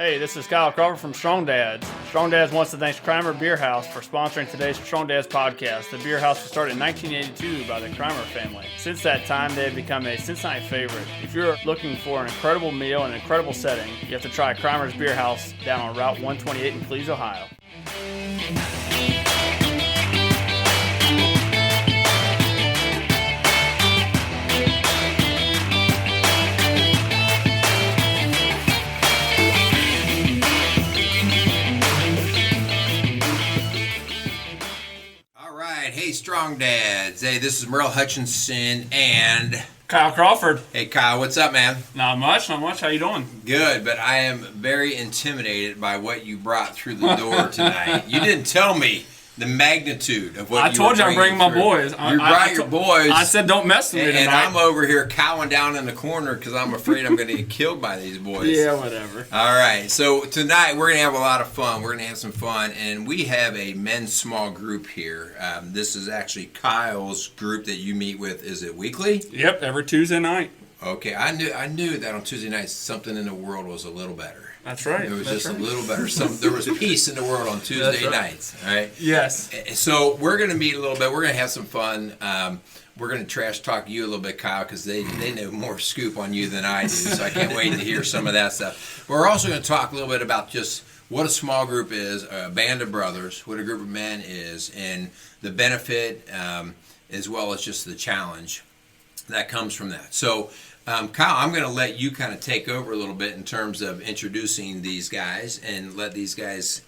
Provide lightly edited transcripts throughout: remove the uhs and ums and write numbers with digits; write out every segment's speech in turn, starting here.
Hey, this is Kyle Crawford from Strong Dads. Strong Dads wants to thank Crimer Beer House for sponsoring today's Strong Dads podcast. The beer house was started in 1982 by the Crimer family. Since that time, they have become a Cincinnati favorite. If you're looking for an incredible meal and an incredible setting, you have to try Crimer's Beer House down on Route 128 in Cleves, Ohio. Hey, Strong Dads. Hey, this is Merle Hutchinson and Kyle Crawford. Hey, Kyle, what's up, man? Not much. How you doing? Good, but I am very intimidated by what you brought through the door tonight. You didn't tell me the magnitude of what I told you I'm bringing my boys. You brought your boys. I said don't mess with me tonight. And I'm over here cowing down in the corner because I'm afraid I'm going to get killed by these boys. Yeah, whatever. All right, so tonight we're going to have a lot of fun. We're going to have some fun, and we have a men's small group here. This is actually Kyle's group that you meet with. Is it weekly? Yep, every Tuesday night. Okay, I knew that on Tuesday nights something in the world was a little better. That's right. It was a little better. There was peace in the world on Tuesday nights. All right. Yes. So we're going to meet a little bit. We're going to have some fun. We're going to trash talk you a little bit, Kyle, because they know more scoop on you than I do. So I can't wait to hear some of that stuff. We're also going to talk a little bit about just what a small group is, a band of brothers, what a group of men is, and the benefit as well as just the challenge that comes from that. So, Kyle, I'm going to let you kind of take over a little bit in terms of introducing these guys and let these guys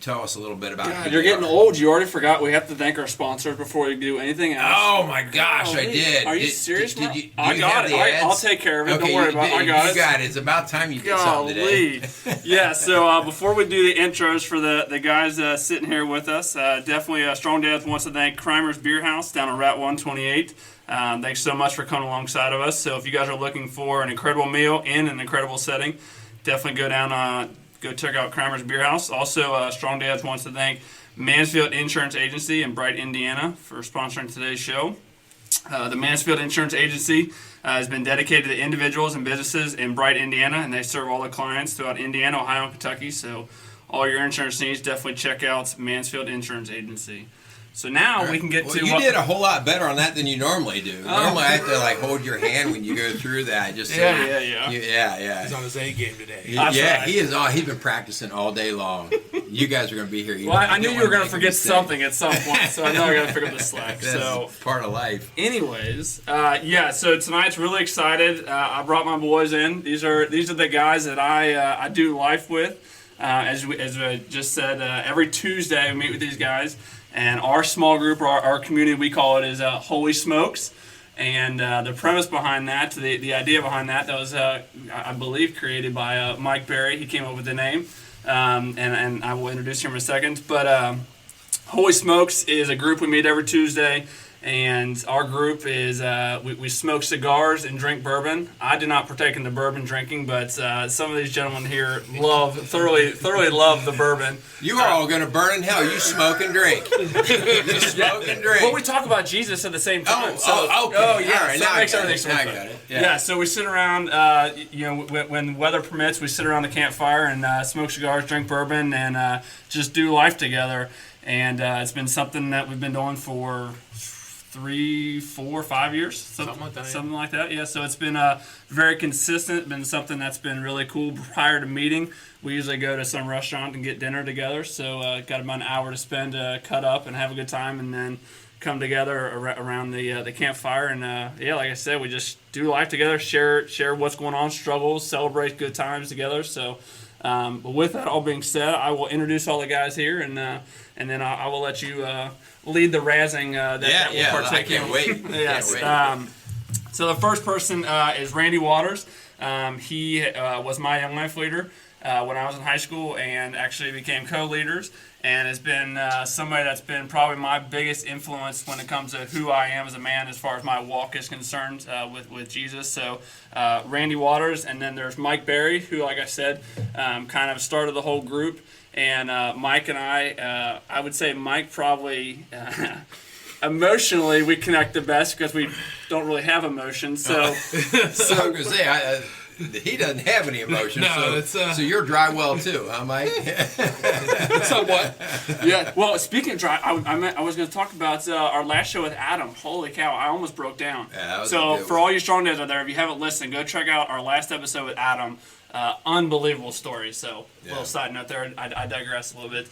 tell us a little bit about God, you're getting old. You already forgot we have to thank our sponsors before we do anything else. Oh, my gosh, I did. Are you serious? I got it. I'll take care of it. Okay, don't worry about it. I got it. You got it. It's about time you did something today. Yeah, so before we do the intros for the guys sitting here with us, definitely Strong Dads wants to thank Crimer's Beer House down on Route 128. Thanks so much for coming alongside of us. So if you guys are looking for an incredible meal in an incredible setting, definitely go down, go check out Crimer's Beer House. Also, Strong Dads wants to thank Mansfield Insurance Agency in Bright, Indiana for sponsoring today's show. The Mansfield Insurance Agency has been dedicated to individuals and businesses in Bright, Indiana, and they serve all the clients throughout Indiana, Ohio, and Kentucky. So all your insurance needs, definitely check out Mansfield Insurance Agency. So now we can get to... You did a whole lot better on that than you normally do. Normally I have to hold your hand when you go through that. Just Yeah. He's on his A game today. He is. He's been practicing all day long. You guys are going to be here. Well, I knew you were going to forget something at some point, so I know I got to pick up the slack. That's part of life. Anyways, so tonight's really excited. I brought my boys in. These are the guys that I do life with. As I just said, every Tuesday we meet with these guys. And our small group, or our community, we call it, is Holy Smokes. And the premise behind that, the idea behind that was, I believe, created by Mike Berry. He came up with the name, and I will introduce him in a second. But Holy Smokes is a group we meet every Tuesday. And our group is, we smoke cigars and drink bourbon. I do not partake in the bourbon drinking, but some of these gentlemen here thoroughly love the bourbon. You are all going to burn in hell. You smoke and drink. You smoke and drink. Well, we talk about Jesus at the same time. Okay. Oh, yeah. All right, so now that makes everything I got it. Yeah, so we sit around, when weather permits, we sit around the campfire and smoke cigars, drink bourbon, and just do life together. And it's been something that we've been doing for 3, 4, 5 years, something like that. Yeah, so it's been very consistent. Been something that's been really cool. Prior to meeting, we usually go to some restaurant and get dinner together. So got about an hour to spend, cut up and have a good time, and then come together around the campfire. And like I said, we just do life together, share what's going on, struggles, celebrate good times together. So. But with that all being said, I will introduce all the guys here, and then I will let you lead the razzing that we'll partake in. I can't wait. Yes. So the first person is Randy Waters. He was my young life leader when I was in high school, and actually became co-leaders, and has been somebody that's been probably my biggest influence when it comes to who I am as a man as far as my walk is concerned with Jesus. So Randy Waters, and then there's Mike Berry, who, like I said, kind of started the whole group. And Mike and I would say Mike probably emotionally we connect the best because we don't really have emotions. So, I was going to say, he doesn't have any emotion. No, so you're dry well too, huh, Mike? Somewhat. Yeah. Well, speaking of dry, I was going to talk about our last show with Adam. Holy cow! I almost broke down. Yeah, that was a so good for one. all you strong dads out there, if you haven't listened, go check out our last episode with Adam. Unbelievable story. So, little side note there. I digress a little bit.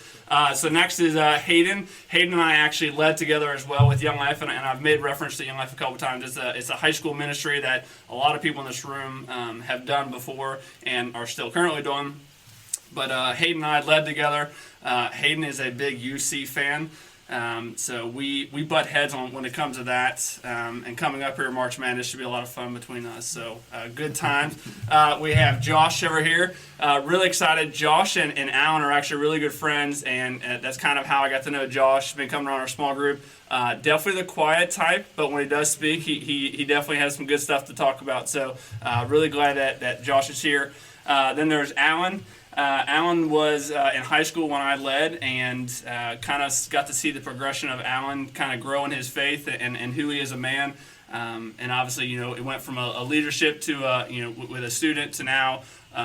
So next is Hayden. Hayden and I actually led together as well with Young Life, and I've made reference to Young Life a couple times. It's a high school ministry that a lot of people in this room have done before and are still currently doing. But Hayden and I led together. Hayden is a big UC fan. So we butt heads on when it comes to that, and coming up here March Madness should be a lot of fun between us. So good times. We have Josh over here. Really excited. Josh and Alan are actually really good friends, and that's kind of how I got to know Josh. Been coming around our small group. Definitely the quiet type, but when he does speak, he definitely has some good stuff to talk about. So really glad that Josh is here. Then there's Alan. Alan was in high school when I led, and kind of got to see the progression of Alan kind of grow in his faith and who he is a man. And obviously, it went from a leadership to, with a student to now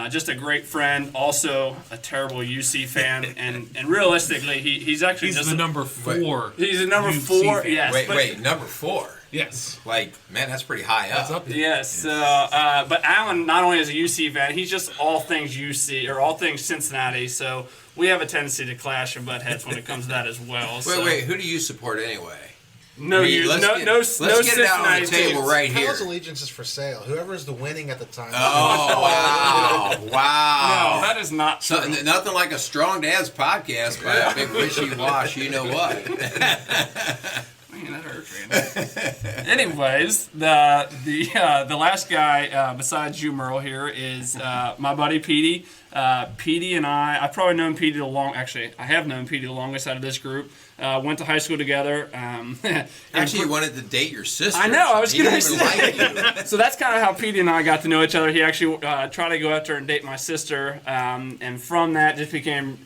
just a great friend, also a terrible UC fan. And realistically, he's actually He's just the number 4. He's a number UC 4, fan. yes. Wait, number 4. Yes. Like, man, that's pretty high up. That's up there. Yes, but Alan not only is a UC fan, he's just all things UC or all things Cincinnati. So we have a tendency to clash and butt heads when it comes to that as well. Wait, who do you support anyway? No, Let's get it out on the table right here. Kyle's allegiance is for sale. Whoever is the winning at the time. Oh, wow. No, that is not true. Nothing like a Strong Dads podcast by a big wishy-wash, you know what. Man, that hurts, Randy. Anyways, the last guy besides you, Merle, here is my buddy Petey. Petey and I've probably known Petey I have known Petey the longest out of this group. Went to high school together. Actually, you wanted to date your sister. I know. I was going to He didn't say. even like you. So that's kind of how Petey and I got to know each other. He actually tried to go out there and date my sister, and from that just became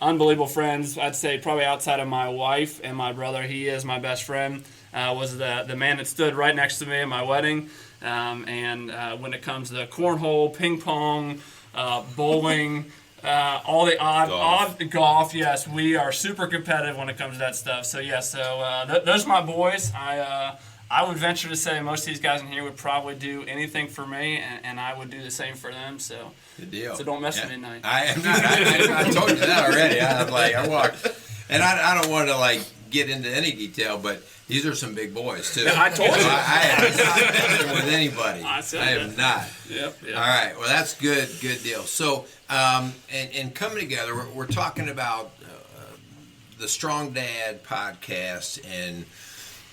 unbelievable friends. I'd say probably outside of my wife and my brother, he is my best friend. Was the man that stood right next to me at my wedding. And when it comes to cornhole, ping pong, bowling. All the odd golf, yes, we are super competitive when it comes to that stuff. So those are my boys. I would venture to say most of these guys in here would probably do anything for me, and I would do the same for them. So Good deal. So don't mess with me tonight. I told you that already. I walked, and I don't want to get into any detail, but these are some big boys too. Yeah, I told you. I have not been with anybody. I said I have not. Yep. All right. Well, that's good. Good deal. So, and coming together, we're talking about the Strong Dad podcast, and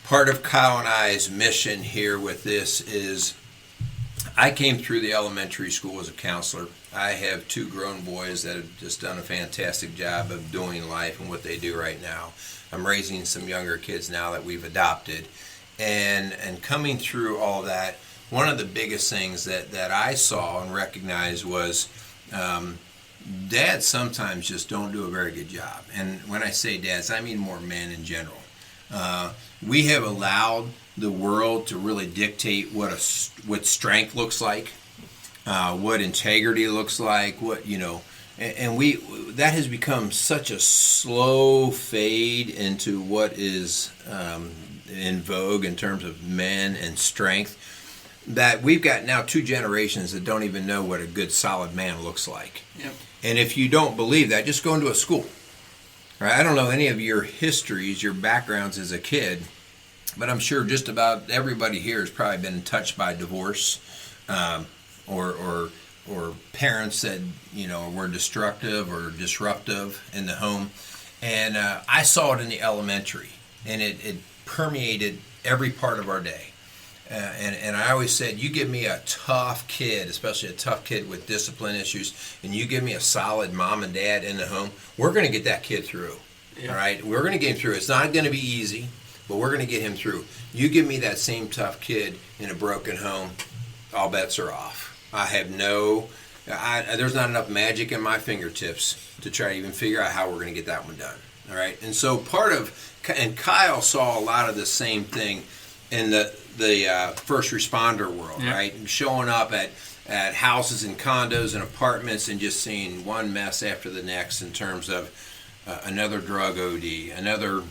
part of Kyle and I's mission here with this is I came through the elementary school as a counselor. I have 2 grown boys that have just done a fantastic job of doing life and what they do right now. I'm raising some younger kids now that we've adopted. And coming through all that, one of the biggest things that I saw and recognized was dads sometimes just don't do a very good job. And when I say dads, I mean more men in general. We have allowed the world to really dictate what strength looks like, what integrity looks like, and that has become such a slow fade into what is in vogue in terms of men and strength, that we've got now 2 generations that don't even know what a good solid man looks like. Yep. And if you don't believe that, just go into a school. Right? I don't know any of your histories, your backgrounds as a kid, but I'm sure just about everybody here has probably been touched by divorce, or parents that were destructive or disruptive in the home. And I saw it in the elementary, and it permeated every part of our day. And I always said, you give me a tough kid, especially a tough kid with discipline issues, and you give me a solid mom and dad in the home, we're going to get that kid through. Yeah. All right? We're going to get him through. It's not going to be easy, but we're going to get him through. You give me that same tough kid in a broken home, all bets are off. There's not enough magic in my fingertips to try to even figure out how we're going to get that one done. All right? And so and Kyle saw a lot of the same thing in the first responder world, yeah. Right? Showing up at at houses and condos and apartments and just seeing one mess after the next in terms of another drug OD, another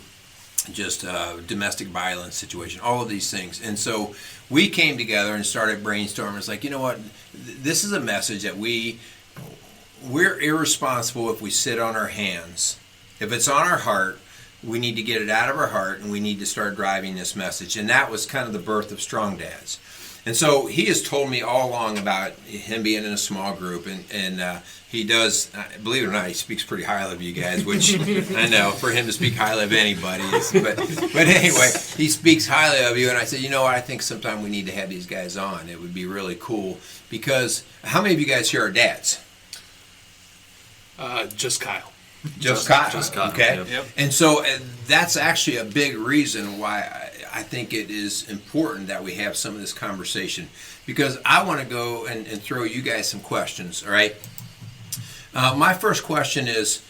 just domestic violence situation, all of these things. And so we came together and started brainstorming. It's like, you know what, this is a message that we're irresponsible if we sit on our hands. If it's on our heart, we need to get it out of our heart, and we need to start driving this message. And that was kind of the birth of Strong Dads. And so he has told me all along about him being in a small group, and he does, believe it or not, he speaks pretty highly of you guys, which I know for him to speak highly of anybody is, but anyway, he speaks highly of you. And I said, you know what, I think sometime we need to have these guys on. It would be really cool, because how many of you guys here are dads? Just Kyle. Just Kyle. Just Kyle. Okay. Yep. And so that's actually a big reason why I think it is important that we have some of this conversation, because I want to go and throw you guys some questions. All right. My first question is,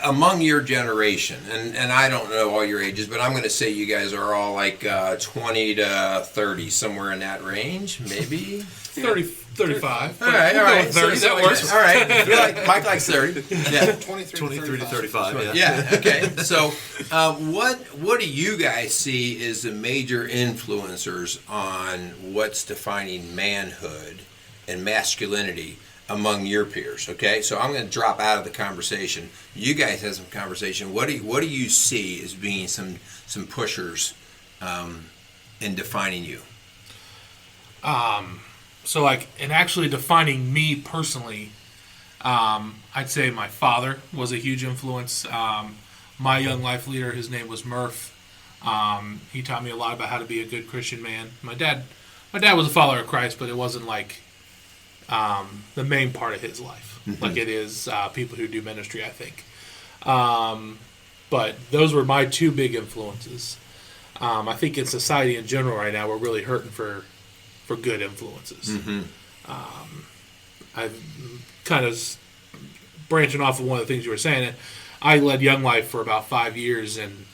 among your generation, and I don't know all your ages, but I'm going to say you guys are all like 20 to 30, somewhere in that range, maybe 35. All right. 30, that works. All right. You're like, Mike likes 30. Yeah. 23 to 35, Yeah. Okay. So, what do you guys see as the major influencers on what's defining manhood and masculinity among your peers? Okay. So I'm going to drop out of the conversation. You guys have some conversation. What do you see as being some pushers in defining you? So, like, in actually defining me personally, I'd say my father was a huge influence. My young life leader, his name was Murph. He taught me a lot about how to be a good Christian man. My dad was a follower of Christ, but it wasn't like the main part of his life, like it is people who do ministry, I think. But those were my two big influences. I think in society in general right now, we're really hurting for good influences. I've kind of branching off of one of the things you were saying. I led Young Life for about 5 years, and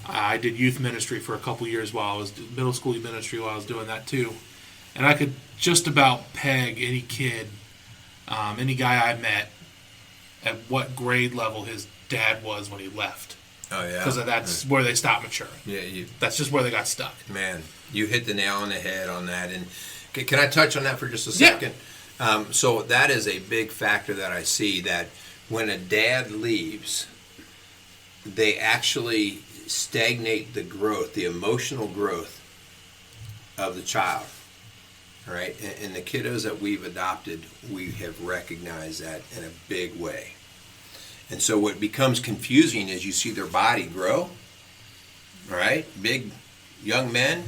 I did youth ministry for a couple years while I was middle school ministry while I was doing that too. And I could just about peg any kid, any guy I met, at what grade level his dad was when he left. Oh yeah. Because that's where they stopped maturing. Yeah. That's just where they got stuck. Man, you hit the nail on the head on that. And can I touch on that for just a second? Yeah. So that is a big factor that I see, that when a dad leaves, they actually stagnate the growth, the emotional growth of the child. All right? And the kiddos that we've adopted, we have recognized that in a big way. And so what becomes confusing is you see their body grow, all right? Big young men,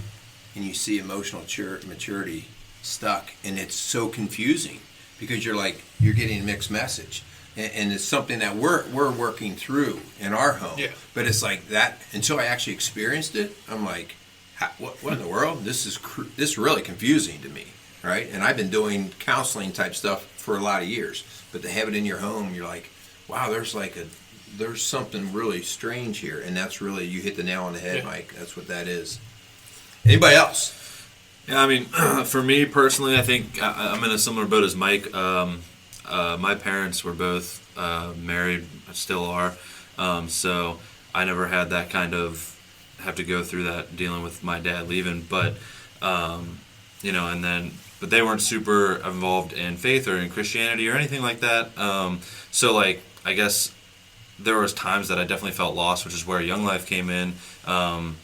and you see emotional maturity stuck. And it's so confusing, because you're getting a mixed message. And it's something that we're working through in our home. Yeah. But it's like that, until I actually experienced it, I'm like, what in the world? This is really confusing to me, right? And I've been doing counseling type stuff for a lot of years. But to have it in your home, you're like, wow, there's something really strange here. And that's really, you hit the nail on the head, Mike. That's what that is. Anybody else? Yeah, I mean, for me personally, I think I'm in a similar boat as Mike. My parents were both married, still are. So I never had that kind of have to go through that dealing with my dad leaving. But, but they weren't super involved in faith or in Christianity or anything like that. So, I guess there was times that I definitely felt lost, which is where Young Life came in, and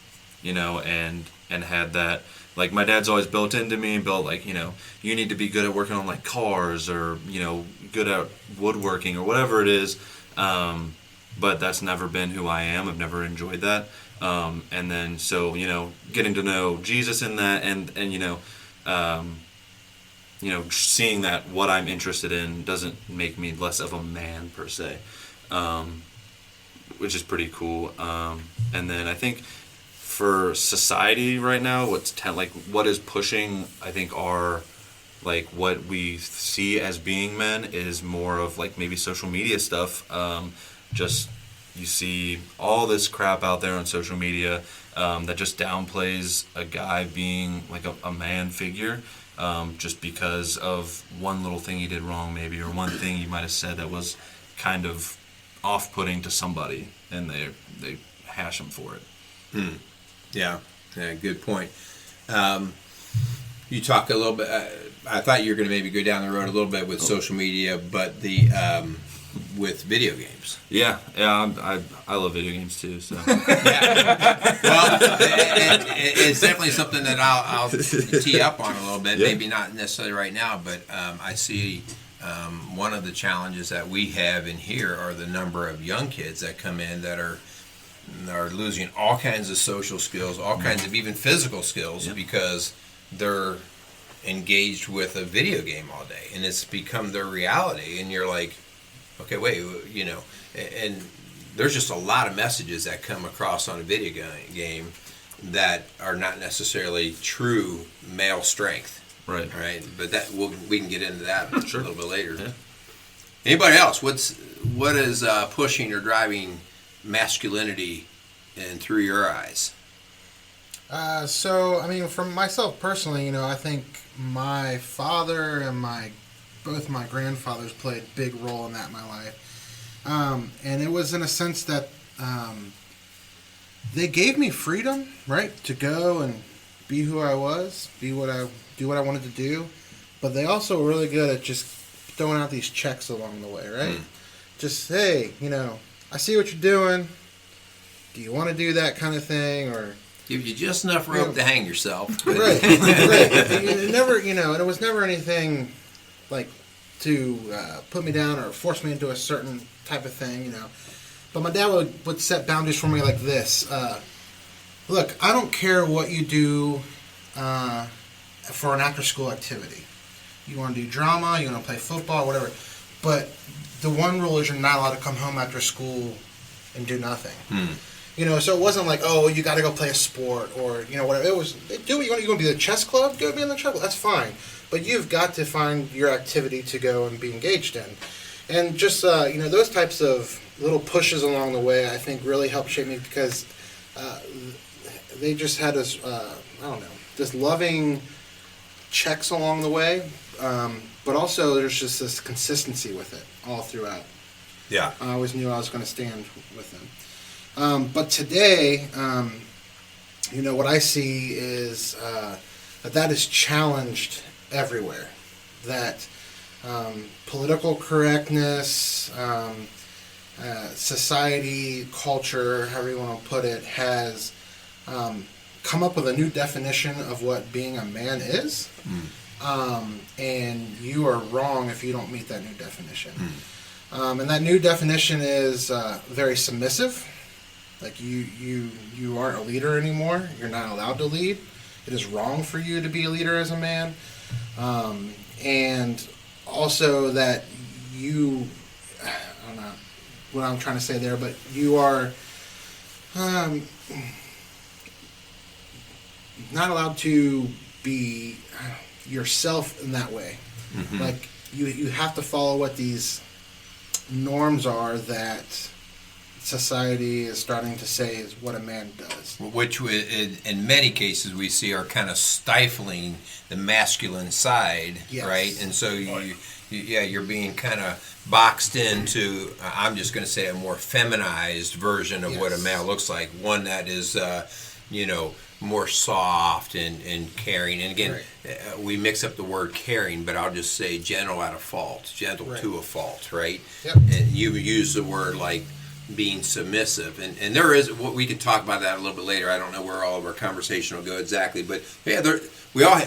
had that. Like, my dad's always built into me, you need to be good at working on, cars or, good at woodworking or whatever it is. But that's never been who I am. I've never enjoyed that. And then, so, getting to know Jesus in that and seeing that what I'm interested in doesn't make me less of a man per se, which is pretty cool. And then I think for society right now, what is pushing, I think, are what we see as being men is more of maybe social media stuff. Just you see all this crap out there on social media that just downplays a guy being a man figure. just because of one little thing you did wrong, maybe, or one thing you might have said that was kind of off-putting to somebody, and they hash them for it. Yeah, good point. You talk a little bit. I thought you were going to maybe go down the road a little bit with social media, but the with video games. Yeah, I love video games too. So Yeah. Well, it's definitely something that I'll tee up on a little bit. Yeah. Maybe not necessarily right now, but I see one of the challenges that we have in here are the number of young kids that come in that are losing all kinds of social skills, all kinds of even physical skills because they're engaged with a video game all day, and it's become their reality. And you're like, okay, wait, and there's just a lot of messages that come across on a video game that are not necessarily true male strength. right. Right, but we can get into that a little bit later. Yeah. Anybody else? What is pushing or driving masculinity and through your eyes? So, I mean, from myself personally, I think my father and both my grandfathers played a big role in that in my life. And it was in a sense that they gave me freedom, right, to go and be who I was, do what I wanted to do. But they also were really good at just throwing out these checks along the way, right? Just, hey, I see what you're doing. Do you want to do that kind of thing? Or Give you just enough rope to hang yourself. right. It never, and it was never anything like to put me down or force me into a certain type of thing, But my dad would set boundaries for me like this. Look, I don't care what you do for an after-school activity. You want to do drama, you want to play football, whatever. But the one rule is you're not allowed to come home after school and do nothing. So it wasn't like, oh, you got to go play a sport or, whatever. It was, do what you want. You want to be in the chess club? Go be in the chess club. That's fine. But you've got to find your activity to go and be engaged in. And just, those types of little pushes along the way, I think, really helped shape me because they just had this, this loving checks along the way. But also there's just this consistency with it all throughout. Yeah. I always knew I was going to stand with them. But today, what I see is that is challenged everywhere. That political correctness, society, culture, however you want to put it, has come up with a new definition of what being a man is. And you are wrong if you don't meet that new definition. And that new definition is very submissive. Like you aren't a leader anymore. You're not allowed to lead. It is wrong for you to be a leader as a man. And also that I don't know what I'm trying to say there, but you are not allowed to be yourself in that way. Like you have to follow what these norms are that society is starting to say is what a man does. Which in many cases we see are kind of stifling the masculine side, Yes. right? And so you're being kind of boxed into, I'm just going to say, a more feminized version of what a Yes. male looks like. One that is, more soft and caring. And again, we mix up the word caring, but I'll just say gentle at a fault, gentle Right. to a fault, right? Yep. And you use the word like being submissive, and there is, we could talk about that a little bit later. I don't know where all of our conversation will go exactly, but yeah,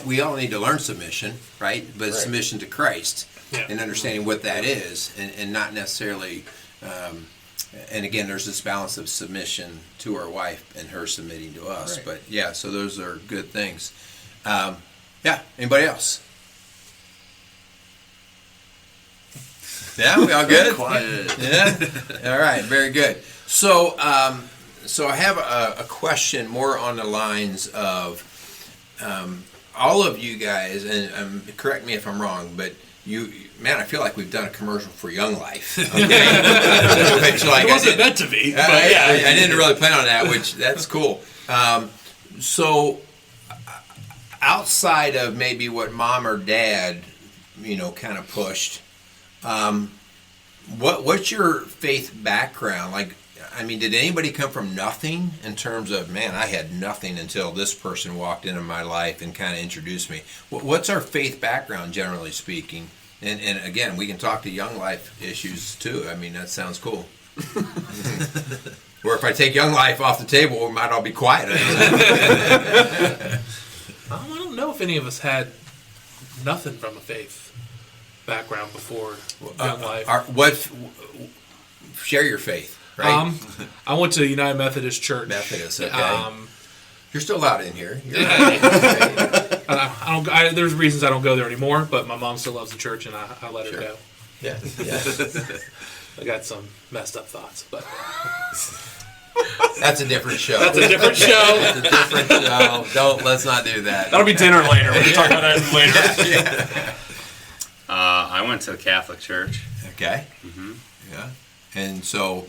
we all need to learn submission, right? But Right. submission to Christ Yeah. and understanding what that is, and not necessarily. And again, there's this balance of submission to our wife and her submitting to us. Right. But yeah, so those are good things. Yeah. Anybody else? Yeah, we all good? Quiet. Yeah. All right. Very good. So, so I have a question more on the lines of all of you guys, and correct me if I'm wrong, but man, I feel like we've done a commercial for Young Life. Okay? Which, like, It wasn't meant to be, but I didn't really plan on that, which that's cool. So, outside of maybe what mom or dad, kind of pushed, what's your faith background? Like, I mean, did anybody come from nothing in terms of, man, I had nothing until this person walked into my life and kind of introduced me? What's our faith background, generally speaking? And again, we can talk to young life issues too. I mean, that sounds cool. Or if I take young life off the table, we might all be quiet. I don't know if any of us had nothing from a faith background before young life. Share your faith, right? I went to United Methodist Church. Methodist, okay. You're still allowed in here. There's reasons I don't go there anymore, but my mom still loves the church, and I let her go. Yeah. I got some messed up thoughts, but that's a different show. That's a different show. That's a different show. Let's not do that. That'll be dinner later. We can talk about that later. Yeah. I went to the Catholic Church. Okay. Mm-hmm. Yeah. And so,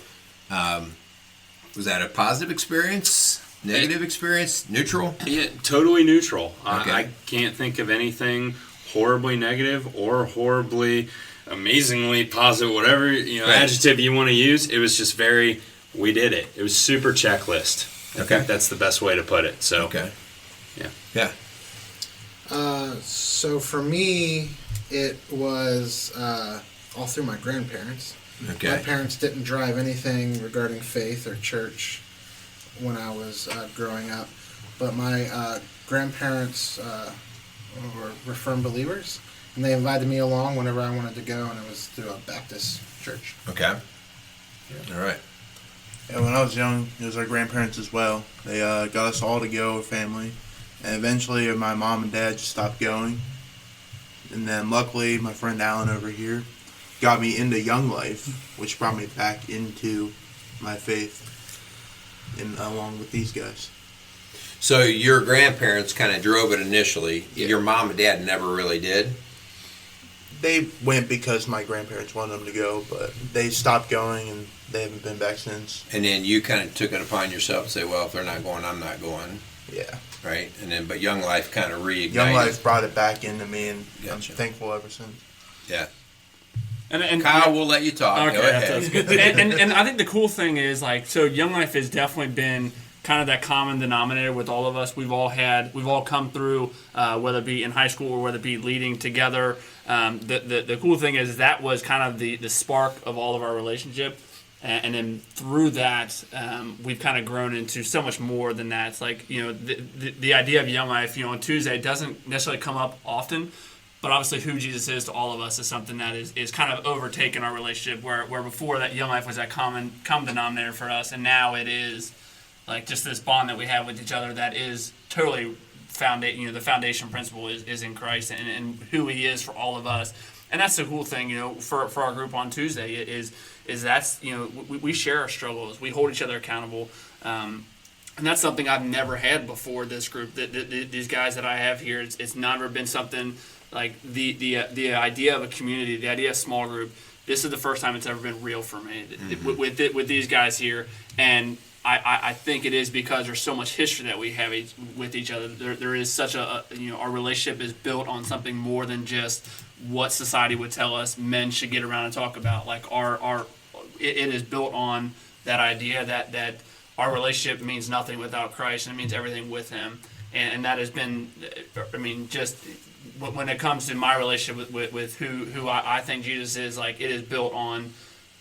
was that a positive experience? Negative experience? Neutral? Yeah, totally neutral. Okay. I can't think of anything horribly negative or horribly, amazingly positive, whatever adjective you want to use. It was just we did it. It was super checklist. I think that's the best way to put it. So, Yeah. So for me, it was all through my grandparents. Okay. My parents didn't drive anything regarding faith or church when I was growing up, but my grandparents were firm believers, and they invited me along whenever I wanted to go, and it was through a Baptist church. Okay. All right. Yeah, when I was young, it was our grandparents as well. They got us all to go, a family, and eventually my mom and dad just stopped going. And then luckily, my friend Alan over here got me into Young Life, which brought me back into my faith, and along with these guys. So your grandparents kind of drove it initially. Yeah. Your mom and dad never really did? They went because my grandparents wanted them to go, but they stopped going, and they haven't been back since. And then you kind of took it upon yourself to say, well, if they're not going, I'm not going. Yeah. Right? And then, but Young Life kind of reignited. Young Life brought it back into me, and Gotcha. I'm thankful ever since. Yeah. And Kyle, we'll let you talk. Okay, Go ahead. that's good. and I think the cool thing is, like, so Young Life has definitely been kind of that common denominator with all of us. We've all come through, whether it be in high school or whether it be leading together. The cool thing is that was kind of the spark of all of our relationship. And then through that, we've kind of grown into so much more than that. It's like, the idea of Young Life, on Tuesday doesn't necessarily come up often, but obviously who Jesus is to all of us is something that is kind of overtaken our relationship, where before that Young Life was that common denominator for us, and now it is like just this bond that we have with each other that is totally the foundation principle is in Christ and who He is for all of us. And that's the cool thing, for our group on Tuesday is that's, we share our struggles. We hold each other accountable. And that's something I've never had before this group. These guys that I have here, it's never been something like the idea of a community, the idea of a small group. This is the first time it's ever been real for me with these guys here. And I think it is because there's so much history that we have with each other. There is such our relationship is built on something more than just what society would tell us men should get around and talk about. Like it is built on that idea that our relationship means nothing without Christ, and it means everything with Him. And that has been, just when it comes to my relationship with who I think Jesus is, like, it is built on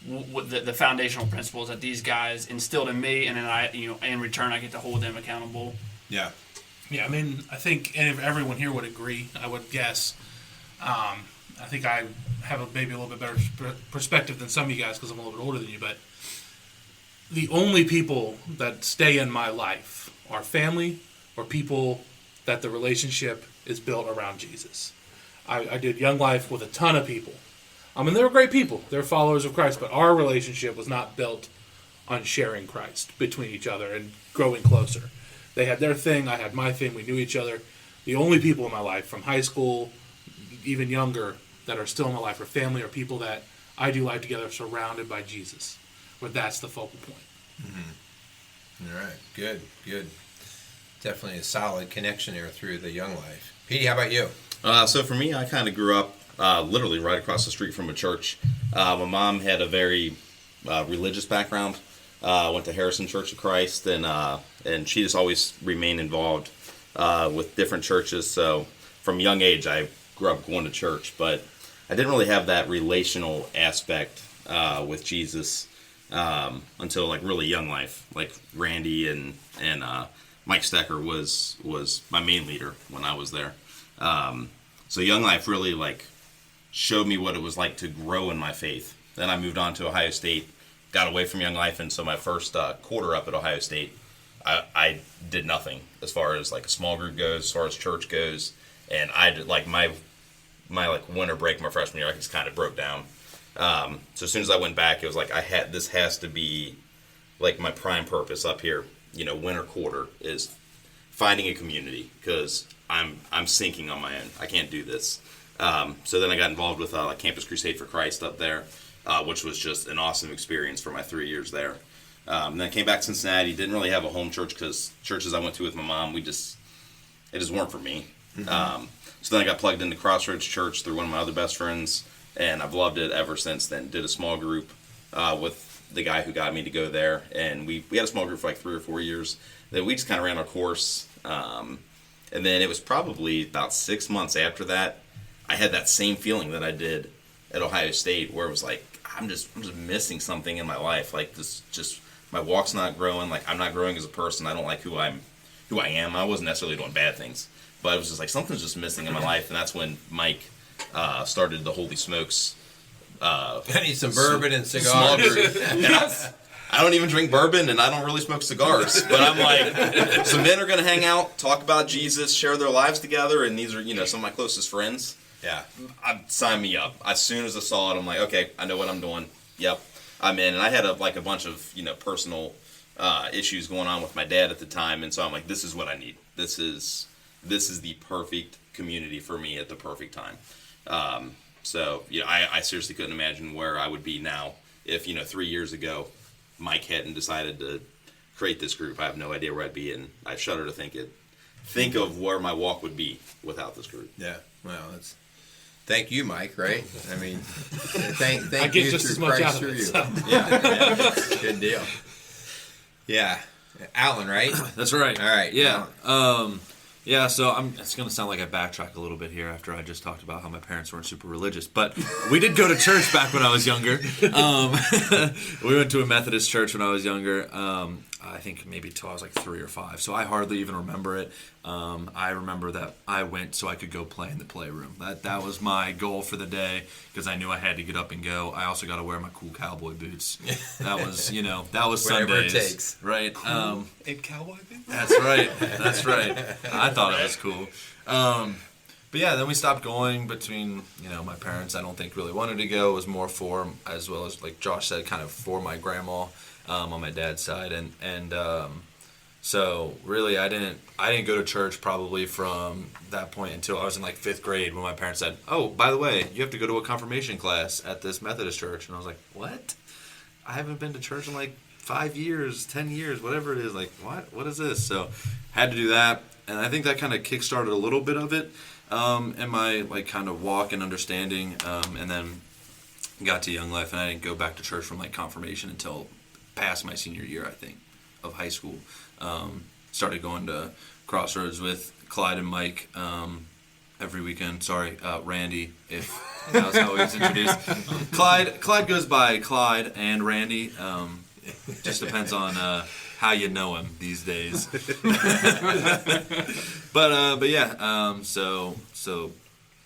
the foundational principles that these guys instilled in me, and then in return I get to hold them accountable. Yeah. Yeah, I think everyone here would agree, I would guess. I think I have maybe a little bit better perspective than some of you guys because I'm a little bit older than you, but the only people that stay in my life are family or people that the relationship is built around Jesus. I did Young Life with a ton of people. They were great people. They're followers of Christ, but our relationship was not built on sharing Christ between each other and growing closer. They had their thing, I had my thing, we knew each other. The only people in my life, from high school, even younger, that are still in my life are family or people that I do life together surrounded by Jesus, where that's the focal point. Mm-hmm. All right, good. Definitely a solid connection there through the Young Life. Petey, how about you? So for me, I kind of grew up literally right across the street from a church. My mom had a very religious background. Went to Harrison Church of Christ, and she just always remained involved with different churches. So from a young age, I grew up going to church, but I didn't really have that relational aspect with Jesus until like really young life. Like Randy and Mike Stecker was my main leader when I was there. So Young Life really like showed me what it was like to grow in my faith. Then I moved on to Ohio State, got away from Young Life, and so my first quarter up at Ohio State, I did nothing as far as like a small group goes, as far as church goes, and I did like my like winter break my freshman year, I just kind of broke down. So as soon as I went back, it was like this has to be like my prime purpose up here. Winter quarter is finding a community because I'm sinking on my own. I can't do this. So then I got involved with Campus Crusade for Christ up there, which was just an awesome experience for my 3 years there. Then I came back to Cincinnati. Didn't really have a home church because churches I went to with my mom, it just weren't for me. Mm-hmm. So then I got plugged into Crossroads Church through one of my other best friends, and I've loved it ever since then. Did a small group with the guy who got me to go there, and we had a small group for like 3 or 4 years. Then we just kind of ran our course. And then it was probably about 6 months after that, I had that same feeling that I did at Ohio State, where it was like, I'm just missing something in my life. Like my walk's not growing. Like I'm not growing as a person. I don't like who I am. I wasn't necessarily doing bad things, but it was just like something's just missing in my life. And that's when Mike started the Holy Smokes. I need some bourbon and cigars. Small group. I don't even drink bourbon, and I don't really smoke cigars. But I'm like, some men are going to hang out, talk about Jesus, share their lives together, and these are, some of my closest friends. Yeah. Sign me up. As soon as I saw it, I'm like, okay, I know what I'm doing. Yep, I'm in. And I had a bunch of, personal issues going on with my dad at the time, and so I'm like, this is what I need. This is the perfect community for me at the perfect time. So, I seriously couldn't imagine where I would be now if, 3 years ago, Mike hadn't decided to create this group. I have no idea where I'd be, and I shudder to think of where my walk would be without this group. Yeah, well, thank you, Mike. Right? I mean, thank I get you just through as much Christ out of through it. you. So. Yeah, good deal. Yeah, Alan, right? That's right. All right. Yeah. Yeah, so it's going to sound like I backtrack a little bit here after I just talked about how my parents weren't super religious. But we did go to church back when I was younger. We went to a Methodist church when I was younger. I think maybe till I was like 3 or 5. So I hardly even remember it. I remember that I went so I could go play in the playroom. That was my goal for the day because I knew I had to get up and go. I also got to wear my cool cowboy boots. That was, that was Whatever Sundays. it takes. Right. And cowboy boots? That's right. That's right. I thought it was cool. But yeah, then we stopped going between, my parents I don't think really wanted to go. It was more for, as well as like Josh said, kind of for my grandma on my dad's side. And so really I didn't go to church probably from that point until I was in like 5th grade when my parents said, oh, by the way, you have to go to a confirmation class at this Methodist church. And I was like, what? I haven't been to church in like 5 years, 10 years, whatever it is. Like, what is this? So had to do that. And I think that kind of kickstarted a little bit of it in my like kind of walk and understanding. And then got to Young Life, and I didn't go back to church from like confirmation until past my senior year, I think, of high school. Started going to Crossroads with Clyde and Mike every weekend. Sorry, Randy, if that was how he was introduced. Clyde goes by Clyde and Randy. Just depends on how you know him these days. But yeah, so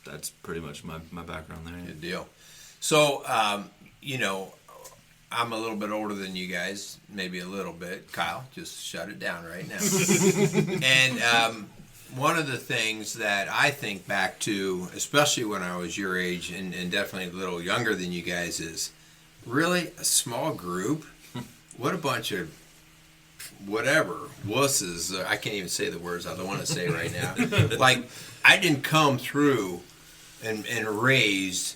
that's pretty much my background there. Good deal. So, I'm a little bit older than you guys, maybe a little bit. Kyle, just shut it down right now. And one of the things that I think back to, especially when I was your age and definitely a little younger than you guys, is really a small group. What a bunch of whatever wusses. I can't even say the words I don't want to say right now. Like, I didn't come through and raised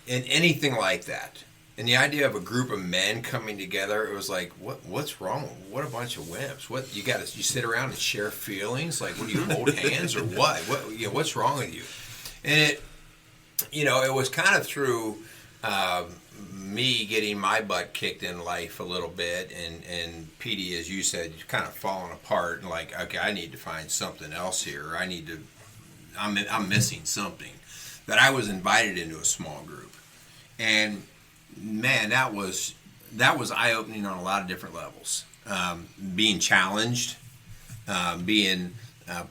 in anything like that. And the idea of a group of men coming together, it was like, what's wrong? What a bunch of wimps! What you sit around and share feelings? Like, what do you hold hands or what? What's wrong with you? And it was kind of through me getting my butt kicked in life a little bit, and Petey, as you said, kind of falling apart, and like, okay, I need to find something else here. I'm missing something. That I was invited into a small group, and man, that was eye-opening on a lot of different levels. Being challenged, being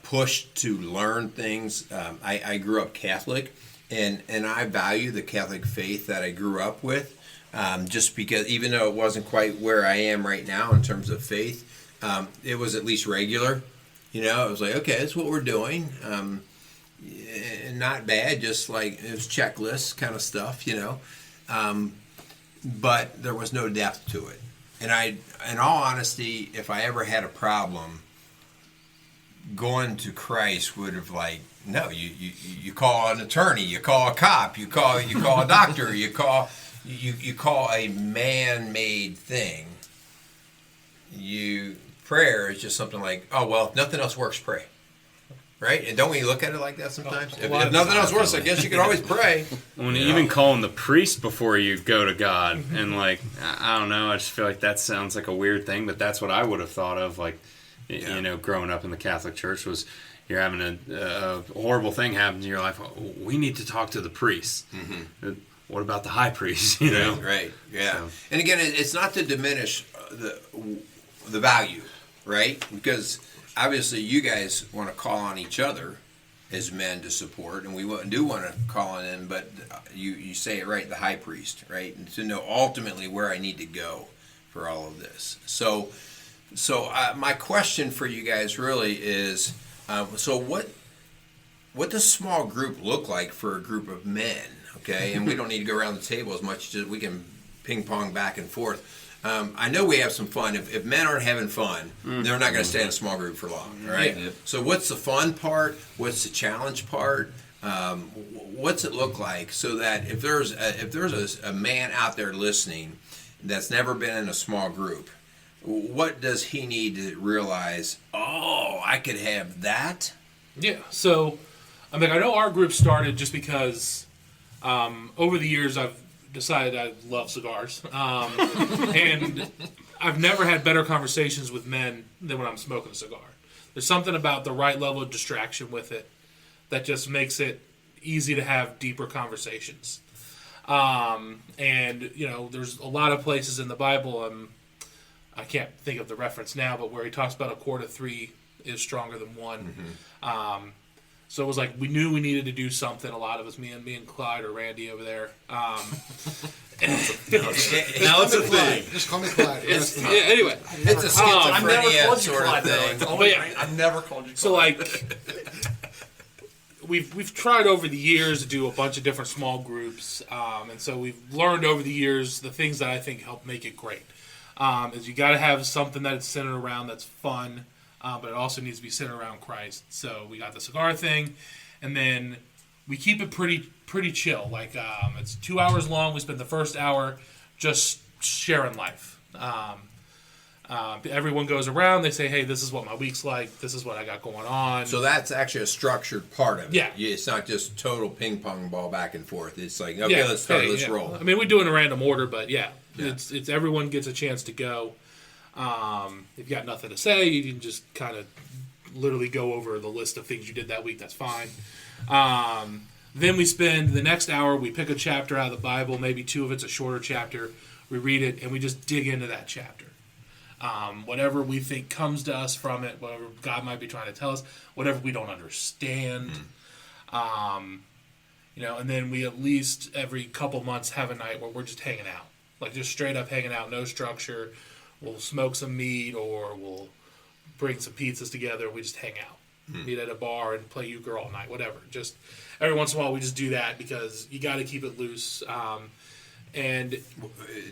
pushed to learn things. I grew up Catholic, and I value the Catholic faith that I grew up with, just because even though it wasn't quite where I am right now in terms of faith, it was at least regular. It was like, okay, that's what we're doing. And not bad, just like it was checklist kind of stuff, but there was no depth to it. And in all honesty, if I ever had a problem, going to Christ would have no, you call an attorney, you call a cop, you call a doctor, you call a man-made thing. Prayer is just something like, oh well, if nothing else works, pray. Right? And don't we look at it like that sometimes? If nothing else works, I guess you could always pray. When even calling the priest before you go to God, and I don't know, I just feel like that sounds like a weird thing, but that's what I would have thought of, growing up in the Catholic Church was you're having a horrible thing happen in your life. We need to talk to the priest. Mm-hmm. What about the high priest? Right. Yeah. So. And again, it's not to diminish the value, right? Because obviously, you guys want to call on each other as men to support, and we do want to call on them, but you say it right, the high priest, right? And to know ultimately where I need to go for all of this. So my question for you guys really is, so what does small group look like for a group of men, okay? And we don't need to go around the table as much as we can ping pong back and forth. I know we have some fun. If men aren't having fun, they're not going to stay in a small group for long, right? Yeah. So what's the fun part? What's the challenge part? What's it look like so that if there's a man out there listening that's never been in a small group, what does he need to realize? Oh, I could have that? Yeah. So, I know our group started just because over the years I've decided I love cigars. And I've never had better conversations with men than when I'm smoking a cigar. There's something about the right level of distraction with it that just makes it easy to have deeper conversations. And, there's a lot of places in the Bible, I can't think of the reference now, but where he talks about a cord of three is stronger than one. Mm-hmm. So it was like we knew we needed to do something. A lot of us, me and Clyde or Randy over there. Now it's a thing. Just call me Clyde. Anyway, it's a schizophrenia sort of thing. I've never called you Clyde. So we've tried over the years to do a bunch of different small groups, and so we've learned over the years the things that I think help make it great. Is you got to have something that it's centered around that's fun. But it also needs to be centered around Christ. So we got the cigar thing, and then we keep it pretty chill. It's 2 hours long. We spend the first hour just sharing life. Everyone goes around. They say, "Hey, this is what my week's like. This is what I got going on." So that's actually a structured part of it. Yeah. It's not just total ping pong ball back and forth. It's like, okay, let's start. Let's roll. We do it in a random order, but it's everyone gets a chance to go. If you got nothing to say, you can just kind of literally go over the list of things you did that week. That's fine. Then we spend the next hour, we pick a chapter out of the Bible, maybe two of it's a shorter chapter. We read it, and we just dig into that chapter. Whatever we think comes to us from it, whatever God might be trying to tell us, whatever we don't understand. And then we at least every couple months have a night where we're just hanging out. Just straight up hanging out, no structure. We'll smoke some meat or we'll bring some pizzas together. We just hang out. Meet at a bar and play euchre all night, whatever. Just every once in a while we just do that because you got to keep it loose. And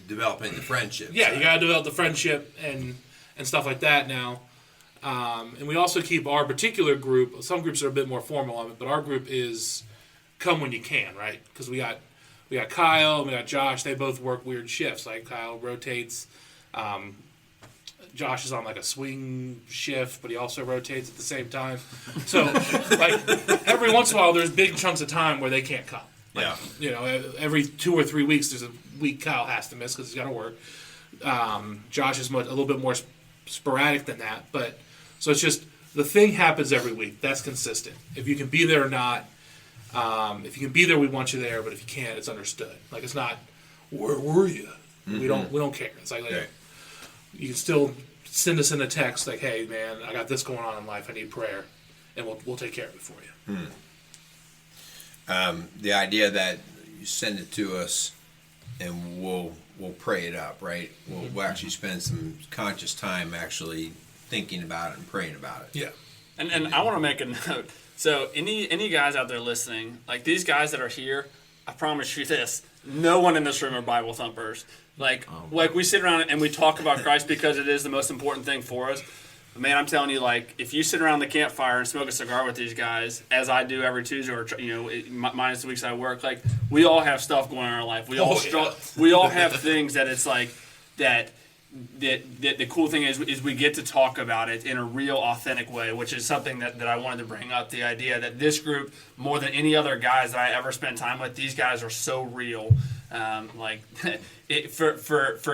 developing the friendship. Yeah, you got to develop the friendship and stuff like that now. And we also keep our particular group, some groups are a bit more formal on it, but our group is come when you can, right? Because we got we got Kyle, we got Josh. They both work weird shifts. Like Kyle rotates. Josh is on like a swing shift, but he also rotates at the same time. So, like every once in a while, there's big chunks of time where they can't come. Like, every 2 or 3 weeks, there's a week Kyle has to miss because he's got to work. Josh is a little bit more sporadic than that, but so it's just the thing happens every week. That's consistent. If you can be there or not, if you can be there, we want you there. But if you can't, it's understood. Like it's not, where were you? We don't care. It's like you can still send us in a text like, hey man, I got this going on in life. I need prayer, and we'll take care of it for you. The idea that you send it to us and we'll pray it up, right? We'll actually spend some conscious time actually thinking about it and praying about it. Yeah. And I want to make a note. So any guys out there listening, like these guys that are here, I promise you this: no one in this room are Bible thumpers. Like we sit around and we talk about Christ because it is the most important thing for us. But man, I'm telling you, like if you sit around the campfire and smoke a cigar with these guys, as I do every Tuesday, or minus the weeks I work, like we all have stuff going on in our life. We all have things that it's like that. The cool thing is we get to talk about it in a real authentic way, which is something that I wanted to bring up. The idea that this group, more than any other guys that I ever spent time with, these guys are so real. For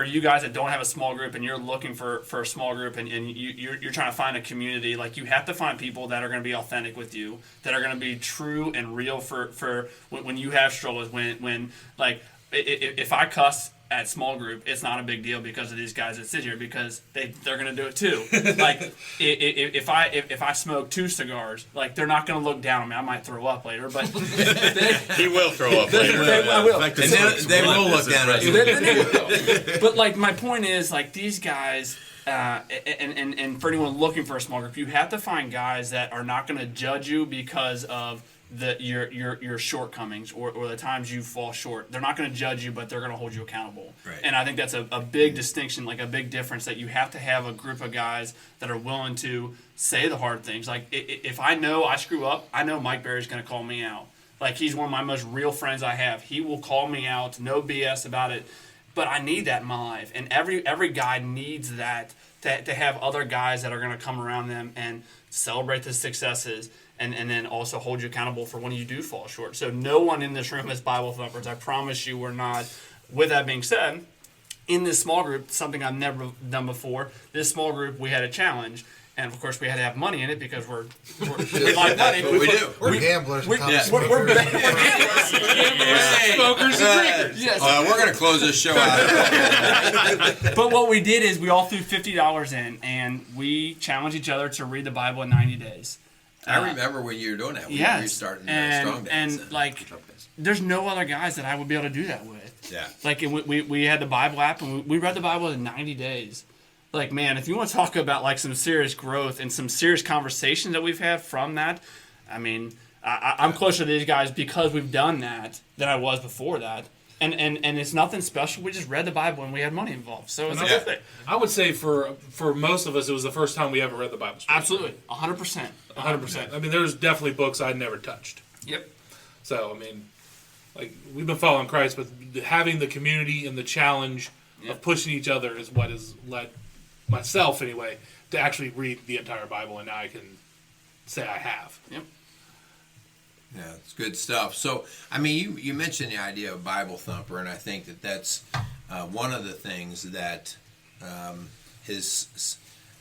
you guys that don't have a small group and you're looking for a small group and you're trying to find a community, like you have to find people that are going to be authentic with you, that are going to be true and real for when you have struggles. When like if I cuss at small group, it's not a big deal because of these guys that sit here because they're gonna do it too. Like if I smoke 2 cigars, like they're not gonna look down on me. I might throw up later, but He will throw up later. I will. And they will look down at you. But like my point is, like these guys, and for anyone looking for a small group, you have to find guys that are not gonna judge you because of your shortcomings or the times you fall short. They're not going to judge you, but they're going to hold you accountable. Right. And I think that's a big distinction, like a big difference, that you have to have a group of guys that are willing to say the hard things. Like if I know I screw up, I know Mike Berry's going to call me out. Like he's one of my most real friends I have. He will call me out, no BS about it. But I need that in my life, and every guy needs that to have other guys that are going to come around them and celebrate the successes. And then also hold you accountable for when you do fall short. So no one in this room is Bible thumpers. I promise you we're not. With that being said, in this small group, something I've never done before, this small group, we had a challenge. And, of course, we had to have money in it because we like money. We do. We're gamblers. We're gamblers. Smokers and drinkers. Yes. We're going to close this show out. But what we did is we all threw $50 in, and we challenged each other to read the Bible in 90 days. I remember when you were doing that. Yes. We were starting Strong Days. And like, there's no other guys that I would be able to do that with. Yeah. Like, we had the Bible app, and we read the Bible in 90 days. Like, man, if you want to talk about, like, some serious growth and some serious conversations that we've had from that, I mean, I'm closer to these guys because we've done that than I was before that. And it's nothing special. We just read the Bible and we had money involved. So it's a good thing. I would say for most of us, it was the first time we ever read the Bible. Absolutely. 100%. 100%. I mean, there's definitely books I'd never touched. Yep. So, I mean, like, we've been following Christ, but having the community and the challenge of pushing each other is what has led myself, anyway, to actually read the entire Bible, and now I can say I have. Yep. Yeah, it's good stuff. So, I mean, you mentioned the idea of Bible thumper, and I think that's one of the things that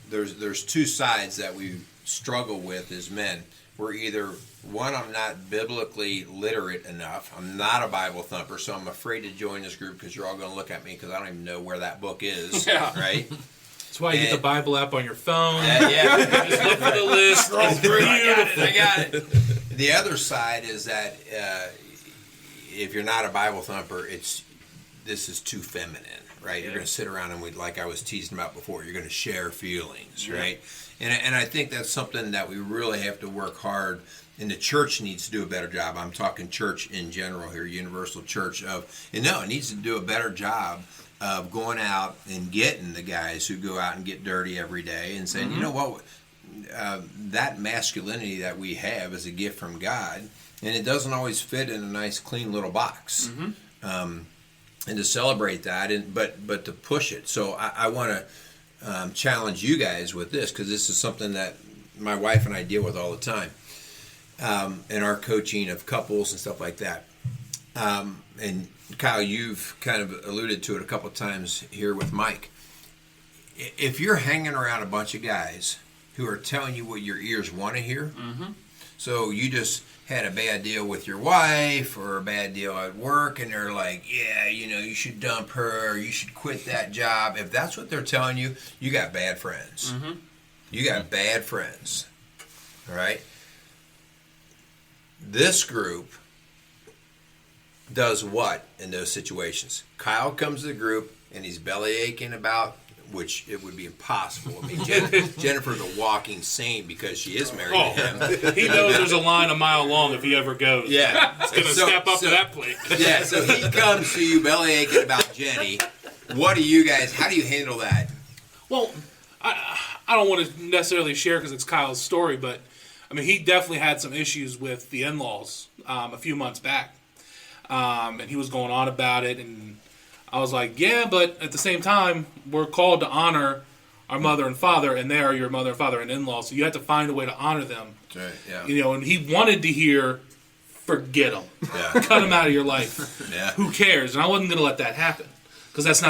there's 2 sides that we struggle with as men. We're either, one, I'm not biblically literate enough. I'm not a Bible thumper, so I'm afraid to join this group because you're all going to look at me because I don't even know where that book is. Yeah. Right? That's why you get the Bible app on your phone. Yeah. Just look for the list. It's beautiful. I got it. The other side is that if you're not a Bible thumper, this is too feminine, right? Yeah. You're going to sit around and like I was teasing about before, you're going to share feelings, right? And I think that's something that we really have to work hard, and the church needs to do a better job. I'm talking church in general here, Universal Church, it needs to do a better job of going out and getting the guys who go out and get dirty every day and saying, you know what, that masculinity that we have is a gift from God, and it doesn't always fit in a nice, clean little box. and to celebrate that, and but to push it. So I want to challenge you guys with this, because this is something that my wife and I deal with all the time in our coaching of couples and stuff like that. And Kyle, you've kind of alluded to it a couple of times here with Mike. If you're hanging around a bunch of guys who are telling you what your ears want to hear, so you just had a bad deal with your wife or a bad deal at work, and they're like, yeah, you should dump her, or you should quit that job. If that's what they're telling you, you got bad friends. You got bad friends. All right? This group does what in those situations? Kyle comes to the group and he's belly aching about, which it would be impossible. I mean, Jennifer's a walking saint because she is married to him. He knows there's a line a mile long if he ever goes. Yeah. He's going to step up to that plate. Yeah, so he comes to you belly aching about Jenny. What do you guys, how do you handle that? Well, I don't want to necessarily share because it's Kyle's story, but I mean, he definitely had some issues with the in-laws a few months back. And he was going on about it, and I was like, yeah, but at the same time, we're called to honor our mother and father, and they are your mother and father and in-laws, so you have to find a way to honor them. Right, yeah. And he wanted to hear, forget them. Yeah. Cut them out of your life. Yeah. Who cares? And I wasn't going to let that happen, because that's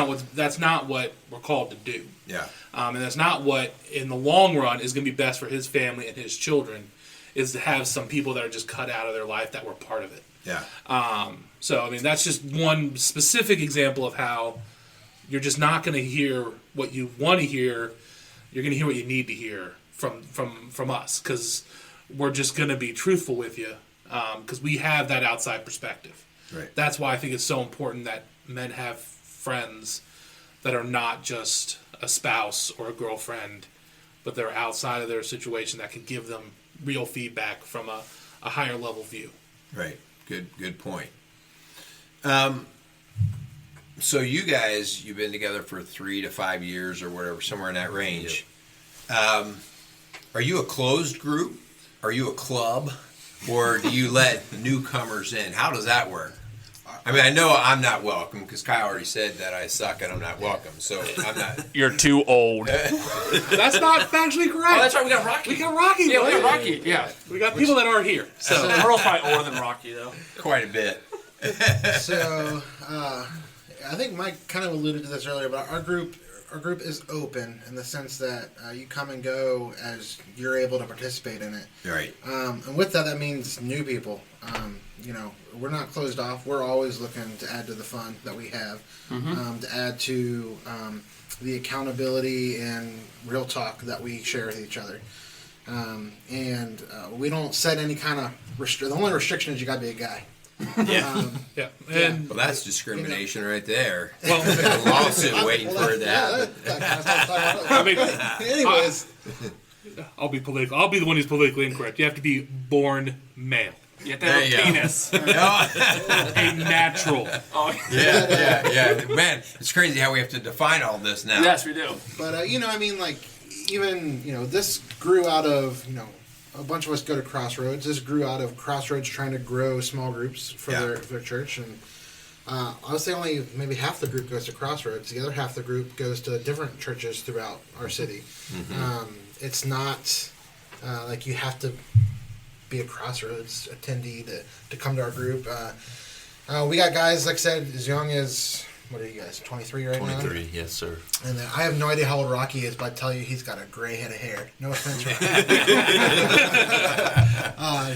not what we're called to do. Yeah. And that's not what, in the long run, is going to be best for his family and his children, is to have some people that are just cut out of their life that were part of it. Yeah. So, I mean, that's just one specific example of how you're just not going to hear what you want to hear. You're going to hear what you need to hear from us, because we're just going to be truthful with you, because we have that outside perspective. Right. That's why I think it's so important that men have friends that are not just a spouse or a girlfriend, but they're outside of their situation that can give them real feedback from a higher level view. Right. Good point. So you guys, you've been together for 3 to 5 years or whatever, somewhere in that range. Yep. Are you a closed group? Are you a club? Or do you let newcomers in? How does that work? I mean, I know I'm not welcome because Kyle already said that I suck and I'm not welcome. So I'm not. You're too old. That's not factually correct. Oh, that's right. We got Rocky. We got Rocky. Yeah, we buddy. got Rocky. Yeah. We got people that aren't here. So Earl's probably older than Rocky, though. Quite a bit. So, I think Mike kind of alluded to this earlier, but our group is open in the sense that you come and go as you're able to participate in it. Right. And with that means new people. We're not closed off. We're always looking to add to the fun that we have, to add to the accountability and real talk that we share with each other. And we don't set any kind of the only restriction is you got to be a guy. Yeah. And Well, that's discrimination right there. well, A lawsuit waiting for it to happen. I mean, Anyways, I'll be political. I'll be the one who's politically incorrect. You have to be born male, You have to have There you a go. penis. a natural. Oh, Yeah. Man, it's crazy how we have to define all this now. yes, we do. but this grew out of a bunch of us go to Crossroads. This grew out of Crossroads trying to grow small groups for their church, and I would say only maybe half the group goes to Crossroads. The other half of the group goes to different churches throughout our city. It's not like you have to be a Crossroads attendee to come to our group. We got guys, like I said, as young as, what are you guys, 23 right now? 23, yes, sir. And I have no idea how old Rocky is, but I tell you, he's got a gray head of hair. No offense, Rocky.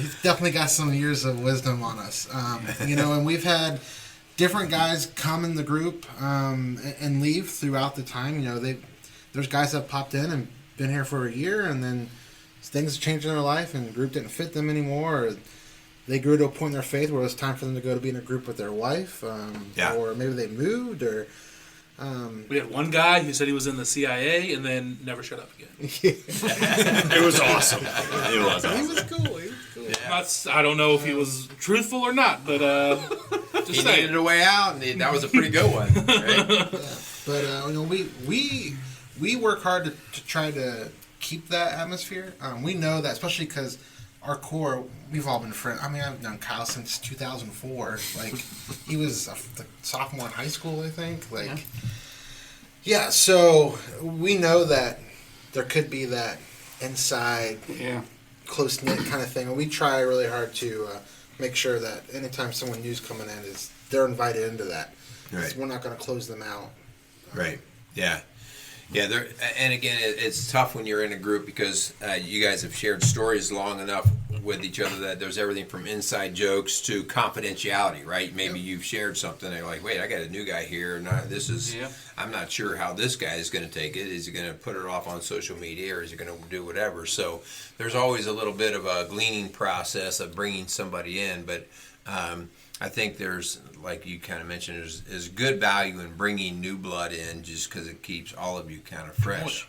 He's definitely got some years of wisdom on us. And we've had different guys come in the group and leave throughout the time. There's guys that have popped in and been here for a year, and then things changed in their life, and the group didn't fit them anymore. Or they grew to a point in their faith where it was time for them to go to be in a group with their wife, or maybe they moved, or We had one guy who said he was in the CIA and then never showed up again. It was awesome. It was. He was cool. I don't know if he was truthful or not, but just He saying. needed a way out, and that was a pretty good one. Right? But we work hard to try to keep that atmosphere. We know that, especially because our core, we've all been friends. I mean, I've known Kyle since 2004. Like, he was a sophomore in high school, I think. Like, yeah, so we know that there could be that inside, close-knit kind of thing. And we try really hard to make sure that anytime someone new's coming in, they're invited into that. Right. We're not going to close them out. Right. Yeah. Yeah. And again, it's tough when you're in a group because you guys have shared stories long enough with each other that there's everything from inside jokes to confidentiality, right? Maybe you've shared something and you're like, wait, I got a new guy here. And I'm not sure how this guy is going to take it. Is he going to put it off on social media or is he going to do whatever? So there's always a little bit of a gleaning process of bringing somebody in. But I think there's, like you kind of mentioned, there's good value in bringing new blood in just because it keeps all of you kind of fresh.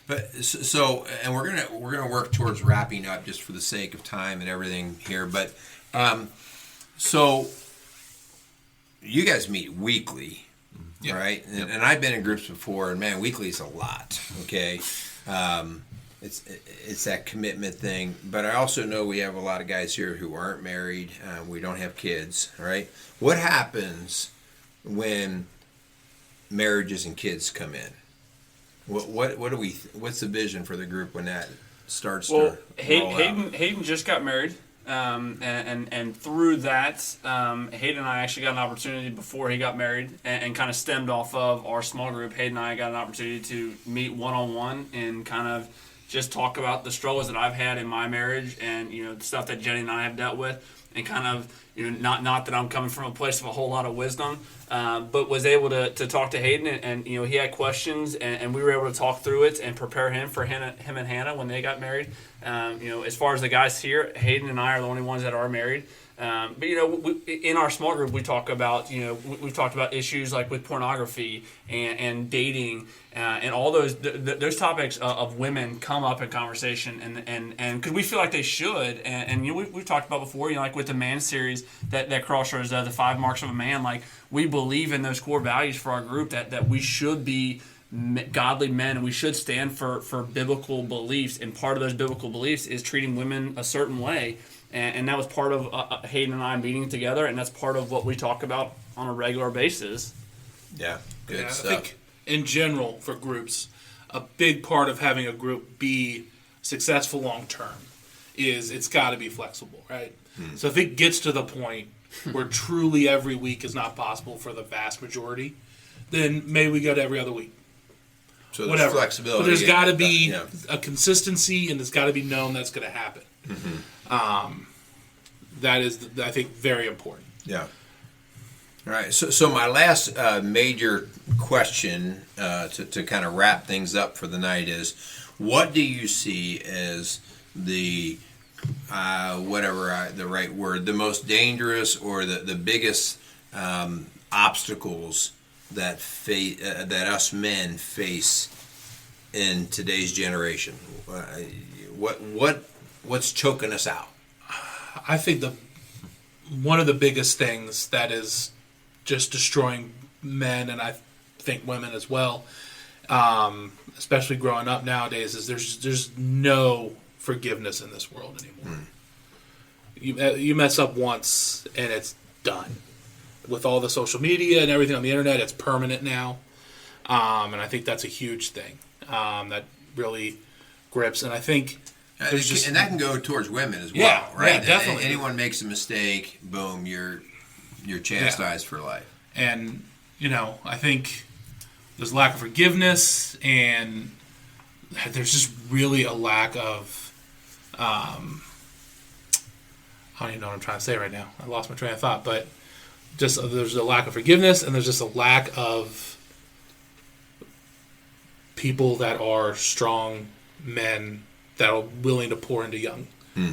But so, and we're gonna work towards wrapping up just for the sake of time and everything here. But so you guys meet weekly, right? And I've been in groups before, and man, weekly is a lot. Okay. It's that commitment thing, but I also know we have a lot of guys here who aren't married. We don't have kids, right? What happens when marriages and kids come in? What's the vision for the group when that starts to roll out? Hayden just got married, and through that, Hayden and I actually got an opportunity before he got married, and kind of stemmed off of our small group. Hayden and I got an opportunity to meet one-on-one and kind of just talk about the struggles that I've had in my marriage and, the stuff that Jenny and I have dealt with, and kind of, not that I'm coming from a place of a whole lot of wisdom, but was able to talk to Hayden and he had questions and we were able to talk through it and prepare him for him and Hannah when they got married. As far as the guys here, Hayden and I are the only ones that are married. But in our small group, we talk about we've talked about issues like with pornography and dating and all those topics of women come up in conversation and because we feel like they should and we've talked about before like with the man series that Crossroads the 5 marks of a man, like we believe in those core values for our group that we should be godly men and we should stand for biblical beliefs, and part of those biblical beliefs is treating women a certain way. And that was part of Hayden and I meeting together, and that's part of what we talk about on a regular basis. Yeah, good stuff. I think in general for groups, a big part of having a group be successful long term is it's got to be flexible, right? So if it gets to the point where truly every week is not possible for the vast majority, then maybe we go to every other week. So there's flexibility. But there's got to be a consistency, and it's got to be known that's going to happen. That is, I think, very important. Yeah. All right. So my last major question to kind of wrap things up for the night is, what do you see as the the right word, the most dangerous or the biggest obstacles that us men face in today's generation? What's choking us out? I think one of the biggest things that is just destroying men, and I think women as well, especially growing up nowadays, is there's no forgiveness in this world anymore. You mess up once and it's done. With all the social media and everything on the internet, it's permanent now, and I think that's a huge thing that really grips. And I think. And that can go towards women as well, right? Yeah, definitely. Anyone makes a mistake, boom, you're chastised for life. And I think there's a lack of forgiveness, and there's just really a lack of I don't even know what I'm trying to say right now. I lost my train of thought, but just there's a lack of forgiveness, and there's just a lack of people that are strong men that are willing to pour into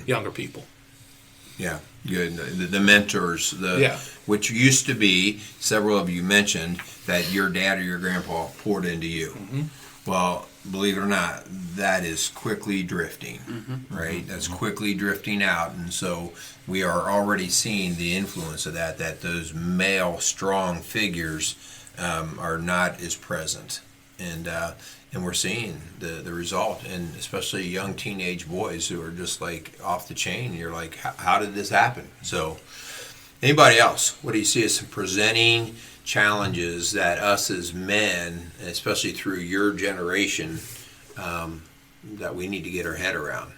younger people. Yeah, good. The mentors, which used to be, several of you mentioned, that your dad or your grandpa poured into you. Mm-hmm. Well, believe it or not, that is quickly drifting, right? That's quickly drifting out. And so we are already seeing the influence of that those male strong figures are not as present. And and we're seeing the result, and especially young teenage boys who are just like off the chain. You're like, how did this happen? So, anybody else? What do you see as some presenting challenges that us as men, especially through your generation, that we need to get our head around?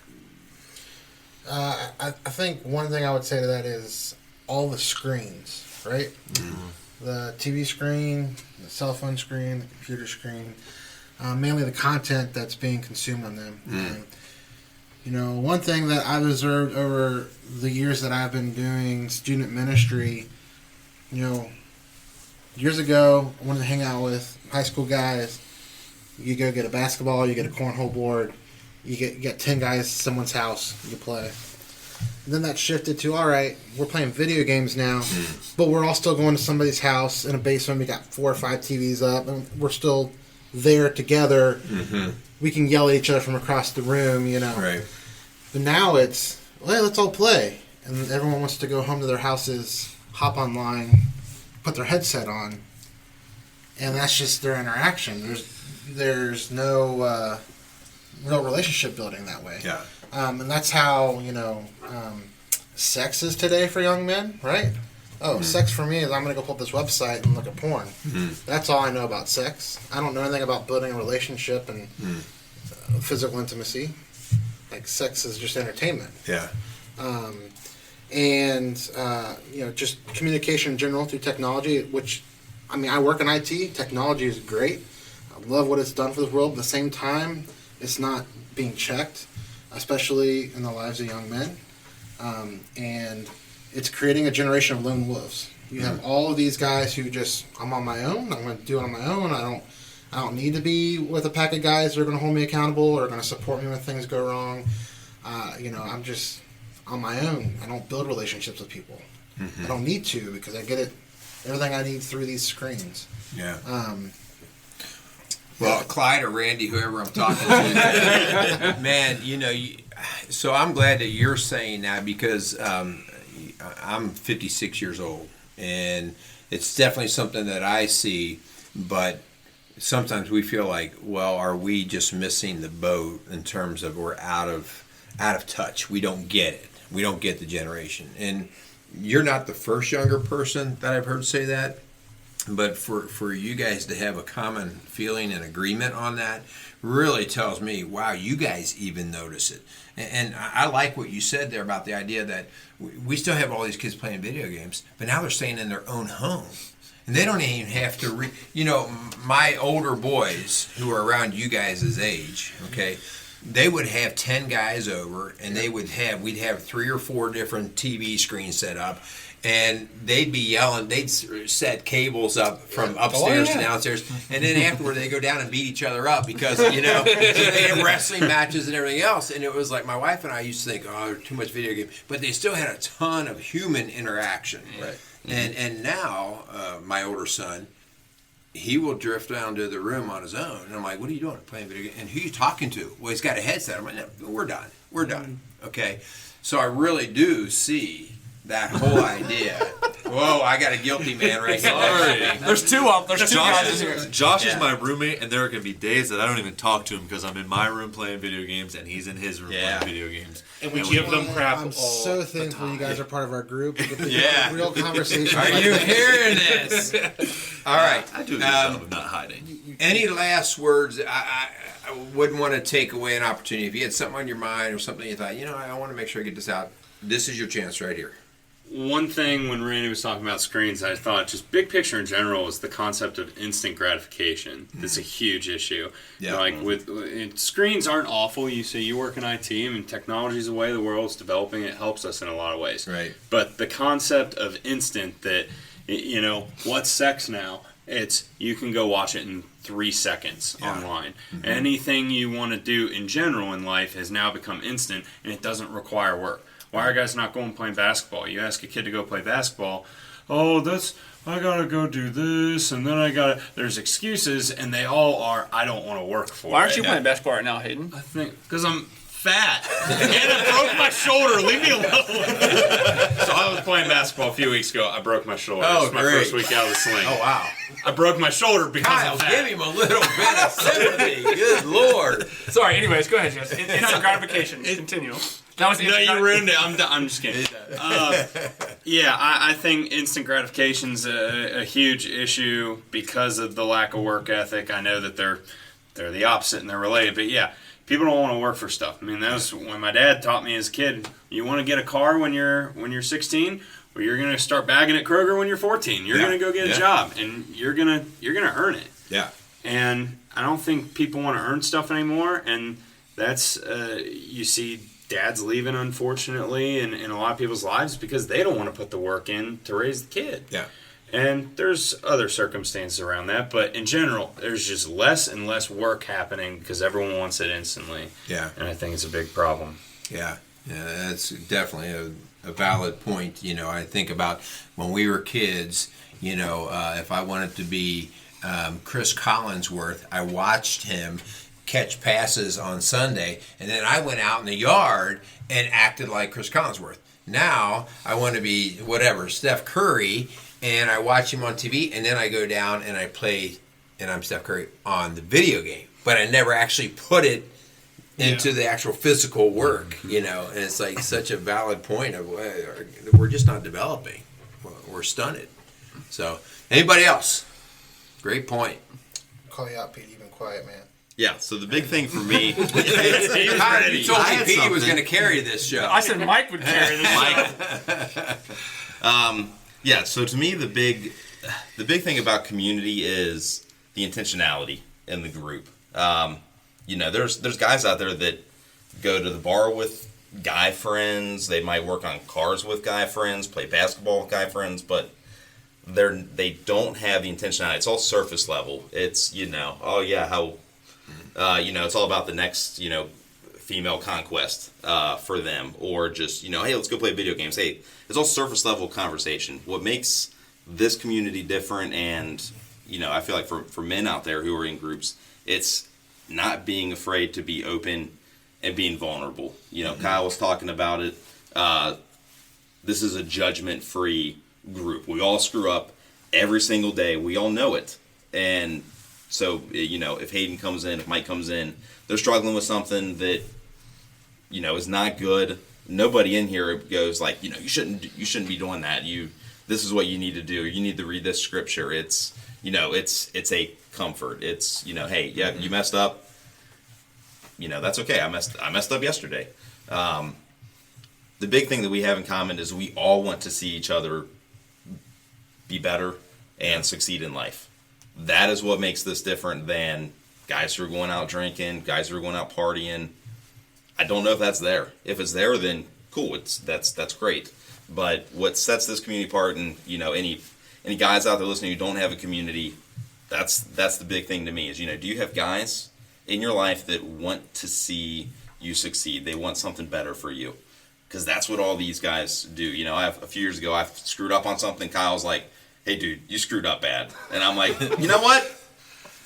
I think one thing I would say to that is all the screens, right? Mm-hmm. The TV screen, the cell phone screen, the computer screen, mainly the content that's being consumed on them. And, you know, one thing that I've observed over the years that I've been doing student ministry, you know, years ago, I wanted to hang out with high school guys. You go get a basketball, you get a cornhole board, you get 10 guys at someone's house, you play. And then that shifted to, all right, we're playing video games now, but we're all still going to somebody's house in a basement. We got 4 or 5 TVs up, and we're still there together. Mm-hmm. We can yell at each other from across the room, you know. Right. But now it's, well, let's all play. And everyone wants to go home to their houses, hop online, put their headset on, and that's just their interaction. There's no real relationship building that way. Yeah. And that's how, you know, sex is today for young men, right? Oh, sex for me is I'm going to go pull up this website and look at porn. That's all I know about sex. I don't know anything about building a relationship and physical intimacy. Like, sex is just entertainment. Yeah. And, you know, just communication in general through technology, which, I mean, I work in IT. Technology is great. I love what it's done for the world. At the same time, it's not being checked, especially in the lives of young men. And it's creating a generation of lone wolves. You have all of these guys who just, I'm on my own. I'm going to do it on my own. I don't need to be with a pack of guys that are going to hold me accountable or are going to support me when things go wrong. You know, I'm just on my own. I don't build relationships with people. I don't need to, because I get everything I need through these screens. Yeah. Well, Clyde or Randy, whoever I'm talking to, man, you know, so I'm glad that you're saying that, because I'm 56 years old, and it's definitely something that I see, but sometimes we feel like, well, are we just missing the boat in terms of we're out of touch? We don't get it. We don't get the generation. And you're not the first younger person that I've heard say that. But for you guys to have a common feeling and agreement on that really tells me, wow, you guys even notice it. And I like what you said there about the idea that we still have all these kids playing video games, but now they're staying in their own home. And they don't even have to, you know, my older boys who are around you guys' age, okay, they would have 10 guys over, and we'd have 3 or 4 different TV screens set up. And they'd be yelling. They'd set cables up from upstairs to downstairs, and then afterward they go down and beat each other up because, you know, they had wrestling matches and everything else. And it was like my wife and I used to think, oh, too much video game, but they still had a ton of human interaction. Right. And now my older son, he will drift down to the room on his own, and I'm like, what are you doing? Playing video game? And who are you talking to? Well, he's got a headset. I'm like, no, we're done. Okay, so I really do see that whole idea. Whoa, I got a guilty man right here. Sorry. There's two guys in here. Josh is my roommate, and there are going to be days that I don't even talk to him because I'm in my room playing video games, and he's in his room playing video games. And we give them crap I'm all so thankful you guys are part of our group. We get to Yeah. have real conversations. Are you hearing this? All right. I do a good job of not hiding. Any last words? I wouldn't want to take away an opportunity. If you had something on your mind or something you thought, you know, I want to make sure I get this out, this is your chance right here. One thing when Randy was talking about screens, I thought just big picture in general is the concept of instant gratification. That's a huge issue. Yeah. Like screens aren't awful. You say you work in IT, and technology is the way the world's developing. It helps us in a lot of ways. Right. But the concept of instant, that, you know, what's sex now? It's you can go watch it in 3 seconds online. Mm-hmm. Anything you want to do in general in life has now become instant, and it doesn't require work. Why are guys not going playing basketball? You ask a kid to go play basketball, I gotta go do this, and then there's excuses, and they all are, I don't want to work for it. Why aren't you playing basketball right now, Hayden? I think, because I'm fat. And I broke my shoulder. Leave me alone. So I was playing basketball a few weeks ago. I broke my shoulder. Oh, It's my great. first week out of the sling. Oh, wow. I broke my shoulder because Kyle, of that. give him a little bit of sympathy. Good Lord. Sorry. Anyways, go ahead, Jess. Instant gratification. Continue. That was No, instant you ruined it. I'm just kidding. Yeah, I think instant gratification's a huge issue because of the lack of work ethic. I know that they're the opposite and they're related, but yeah, people don't want to work for stuff. I mean, that was when my dad taught me as a kid. You want to get a car when you're 16, or you're gonna start bagging at Kroger when you're 14. You're gonna go get a job, and you're gonna earn it. Yeah. And I don't think people want to earn stuff anymore, and that's you see dads leaving, unfortunately, in a lot of people's lives because they don't want to put the work in to raise the kid. Yeah. And there's other circumstances around that, but in general, there's just less and less work happening because everyone wants it instantly. Yeah. And I think it's a big problem. Yeah, that's definitely a valid point. You know, I think about when we were kids, you know, if I wanted to be Chris Collinsworth, I watched him catch passes on Sunday, and then I went out in the yard and acted like Chris Collinsworth. Now I want to be whatever, Steph Curry, and I watch him on TV, and then I go down and I play, and I'm Steph Curry on the video game. But I never actually put it into the actual physical work, you know. And it's like such a valid point of we're just not developing. We're stunted. So, anybody else? Great point. Call you out, Pete. You've been quiet, man. Yeah, so the big thing for me, Kyle, you told I me had Pete was something. going to carry this show. I said Mike would carry this show. yeah. So to me, the big thing about community is the intentionality in the group. You know, there's guys out there that go to the bar with guy friends. They might work on cars with guy friends, play basketball with guy friends, but they don't have the intentionality. It's all surface level. It's, you know, oh yeah, how. You know, it's all about the next, you know, female conquest for them, or just, you know, hey, let's go play video games. Hey, it's all surface level conversation. What makes this community different, and, you know, I feel like for men out there who are in groups, it's not being afraid to be open and being vulnerable. You know, Kyle was talking about it. This is a judgment-free group. We all screw up every single day. We all know it. And so, you know, if Hayden comes in, if Mike comes in, they're struggling with something that, you know, is not good. Nobody in here goes like, you know, you shouldn't be doing that. This is what you need to do. You need to read this scripture. It's, you know, it's a comfort. It's, you know, hey, yeah, you messed up. You know, that's okay. I messed up yesterday. The big thing that we have in common is we all want to see each other be better and succeed in life. That is what makes this different than guys who are going out drinking, guys who are going out partying. I don't know if that's there. If it's there, then cool. That's great. But what sets this community apart, and, you know, any guys out there listening who don't have a community, that's the big thing to me. Is, you know, do you have guys in your life that want to see you succeed? They want something better for you, because that's what all these guys do. You know, a few years ago I screwed up on something. Kyle's like, hey, dude, you screwed up bad. And I'm like, you know what?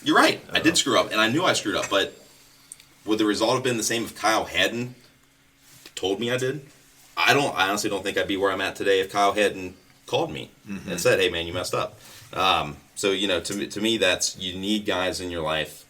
You're right. I did screw up, and I knew I screwed up. But would the result have been the same if Kyle hadn't told me I did? I honestly don't think I'd be where I'm at today if Kyle hadn't called me and said, hey, man, you messed up. So, you know, to me, that's, you need guys in your life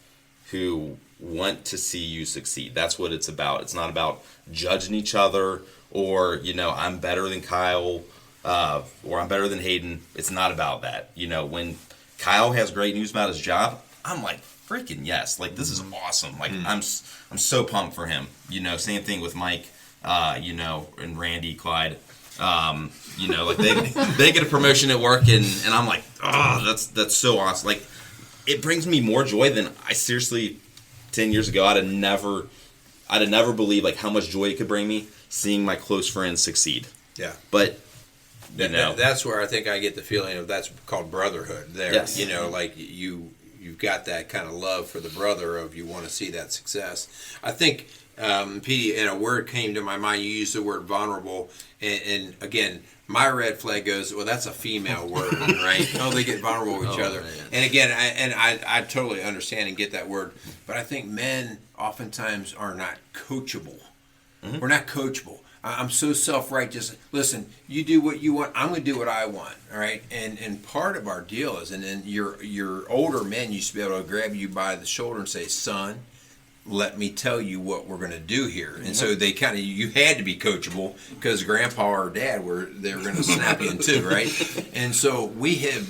who want to see you succeed. That's what it's about. It's not about judging each other, or, you know, I'm better than Kyle, or I'm better than Hayden. It's not about that. You know, when Kyle has great news about his job, I'm like, freaking yes. Like, this is awesome. Like, I'm so pumped for him. You know, same thing with Mike, you know, and Randy, Clyde. You know, like they get a promotion at work, and I'm like, oh, that's so awesome. Like, it brings me more joy than I seriously, 10 years ago, I'd have never believed like how much joy it could bring me seeing my close friends succeed. Yeah. But, you know. That's where I think I get the feeling of that's called brotherhood there. Yes. You know, like you've got that kind of love for the brother of you want to see that success. I think, Petey, and a word came to my mind. You used the word vulnerable. And again, my red flag goes, well, that's a female word, right? Oh, they get vulnerable with each other. Man. And again, I totally understand and get that word. But I think men oftentimes are not coachable. We're not coachable. I'm so self-righteous. Listen, you do what you want. I'm going to do what I want. All right. And part of our deal is, and then your older men used to be able to grab you by the shoulder and say, son, let me tell you what we're going to do here. And so they you had to be coachable because grandpa or dad they were going to snap you in two, right? And so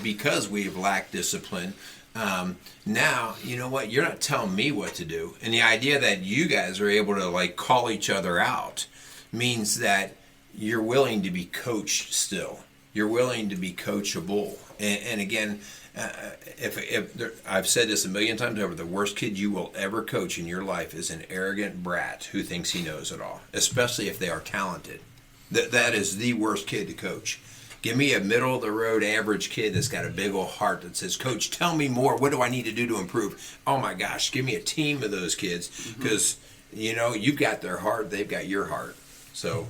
because we have lacked discipline, now, you know what? You're not telling me what to do. And the idea that you guys are able to like call each other out means that you're willing to be coached still. You're willing to be coachable. And again, I've said this a million times over, the worst kid you will ever coach in your life is an arrogant brat who thinks he knows it all, especially if they are talented. That is the worst kid to coach. Give me a middle-of-the-road average kid that's got a big old heart that says, Coach, tell me more. What do I need to do to improve? Oh, my gosh, give me a team of those kids because, you've got their heart. They've got your heart. So,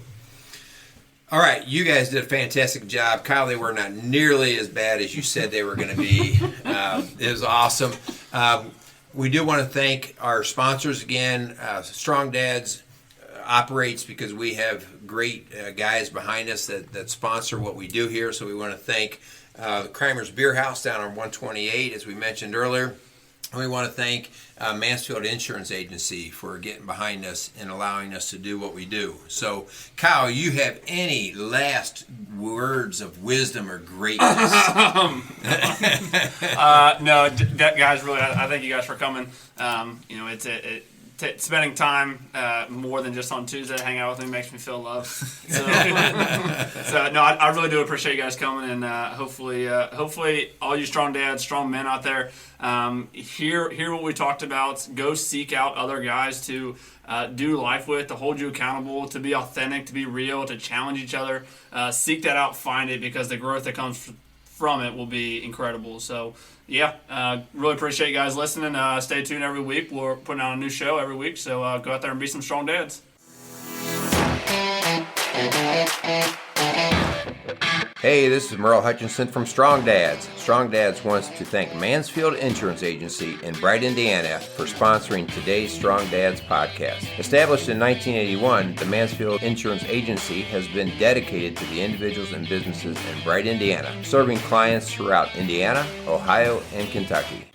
all right, you guys did a fantastic job. Kyle, they were not nearly as bad as you said they were going to be. It was awesome. We do want to thank our sponsors again. Strong Dads operates because we have great guys behind us that sponsor what we do here. So we want to thank Kramer's Beer House down on 128, as we mentioned earlier. And we want to thank Mansfield Insurance Agency for getting behind us and allowing us to do what we do. So, Kyle, you have any last words of wisdom or greatness? No, guys, really, I thank you guys for coming. It's spending time more than just on Tuesday to hang out with me makes me feel loved. So no, I really do appreciate you guys coming, and hopefully all you strong dads, strong men out there, hear what we talked about. Go seek out other guys to do life with, to hold you accountable, to be authentic, to be real, to challenge each other. Seek that out, find it, because the growth that comes from it will be incredible. So yeah, really appreciate you guys listening. Stay tuned every week. We're putting out a new show every week, so go out there and be some strong dads. Hey, this is Merle Hutchinson from Strong Dads. Strong Dads wants to thank Mansfield Insurance Agency in Bright, Indiana for sponsoring today's Strong Dads podcast. Established in 1981, the Mansfield Insurance Agency has been dedicated to the individuals and businesses in Bright, Indiana, serving clients throughout Indiana, Ohio, and Kentucky.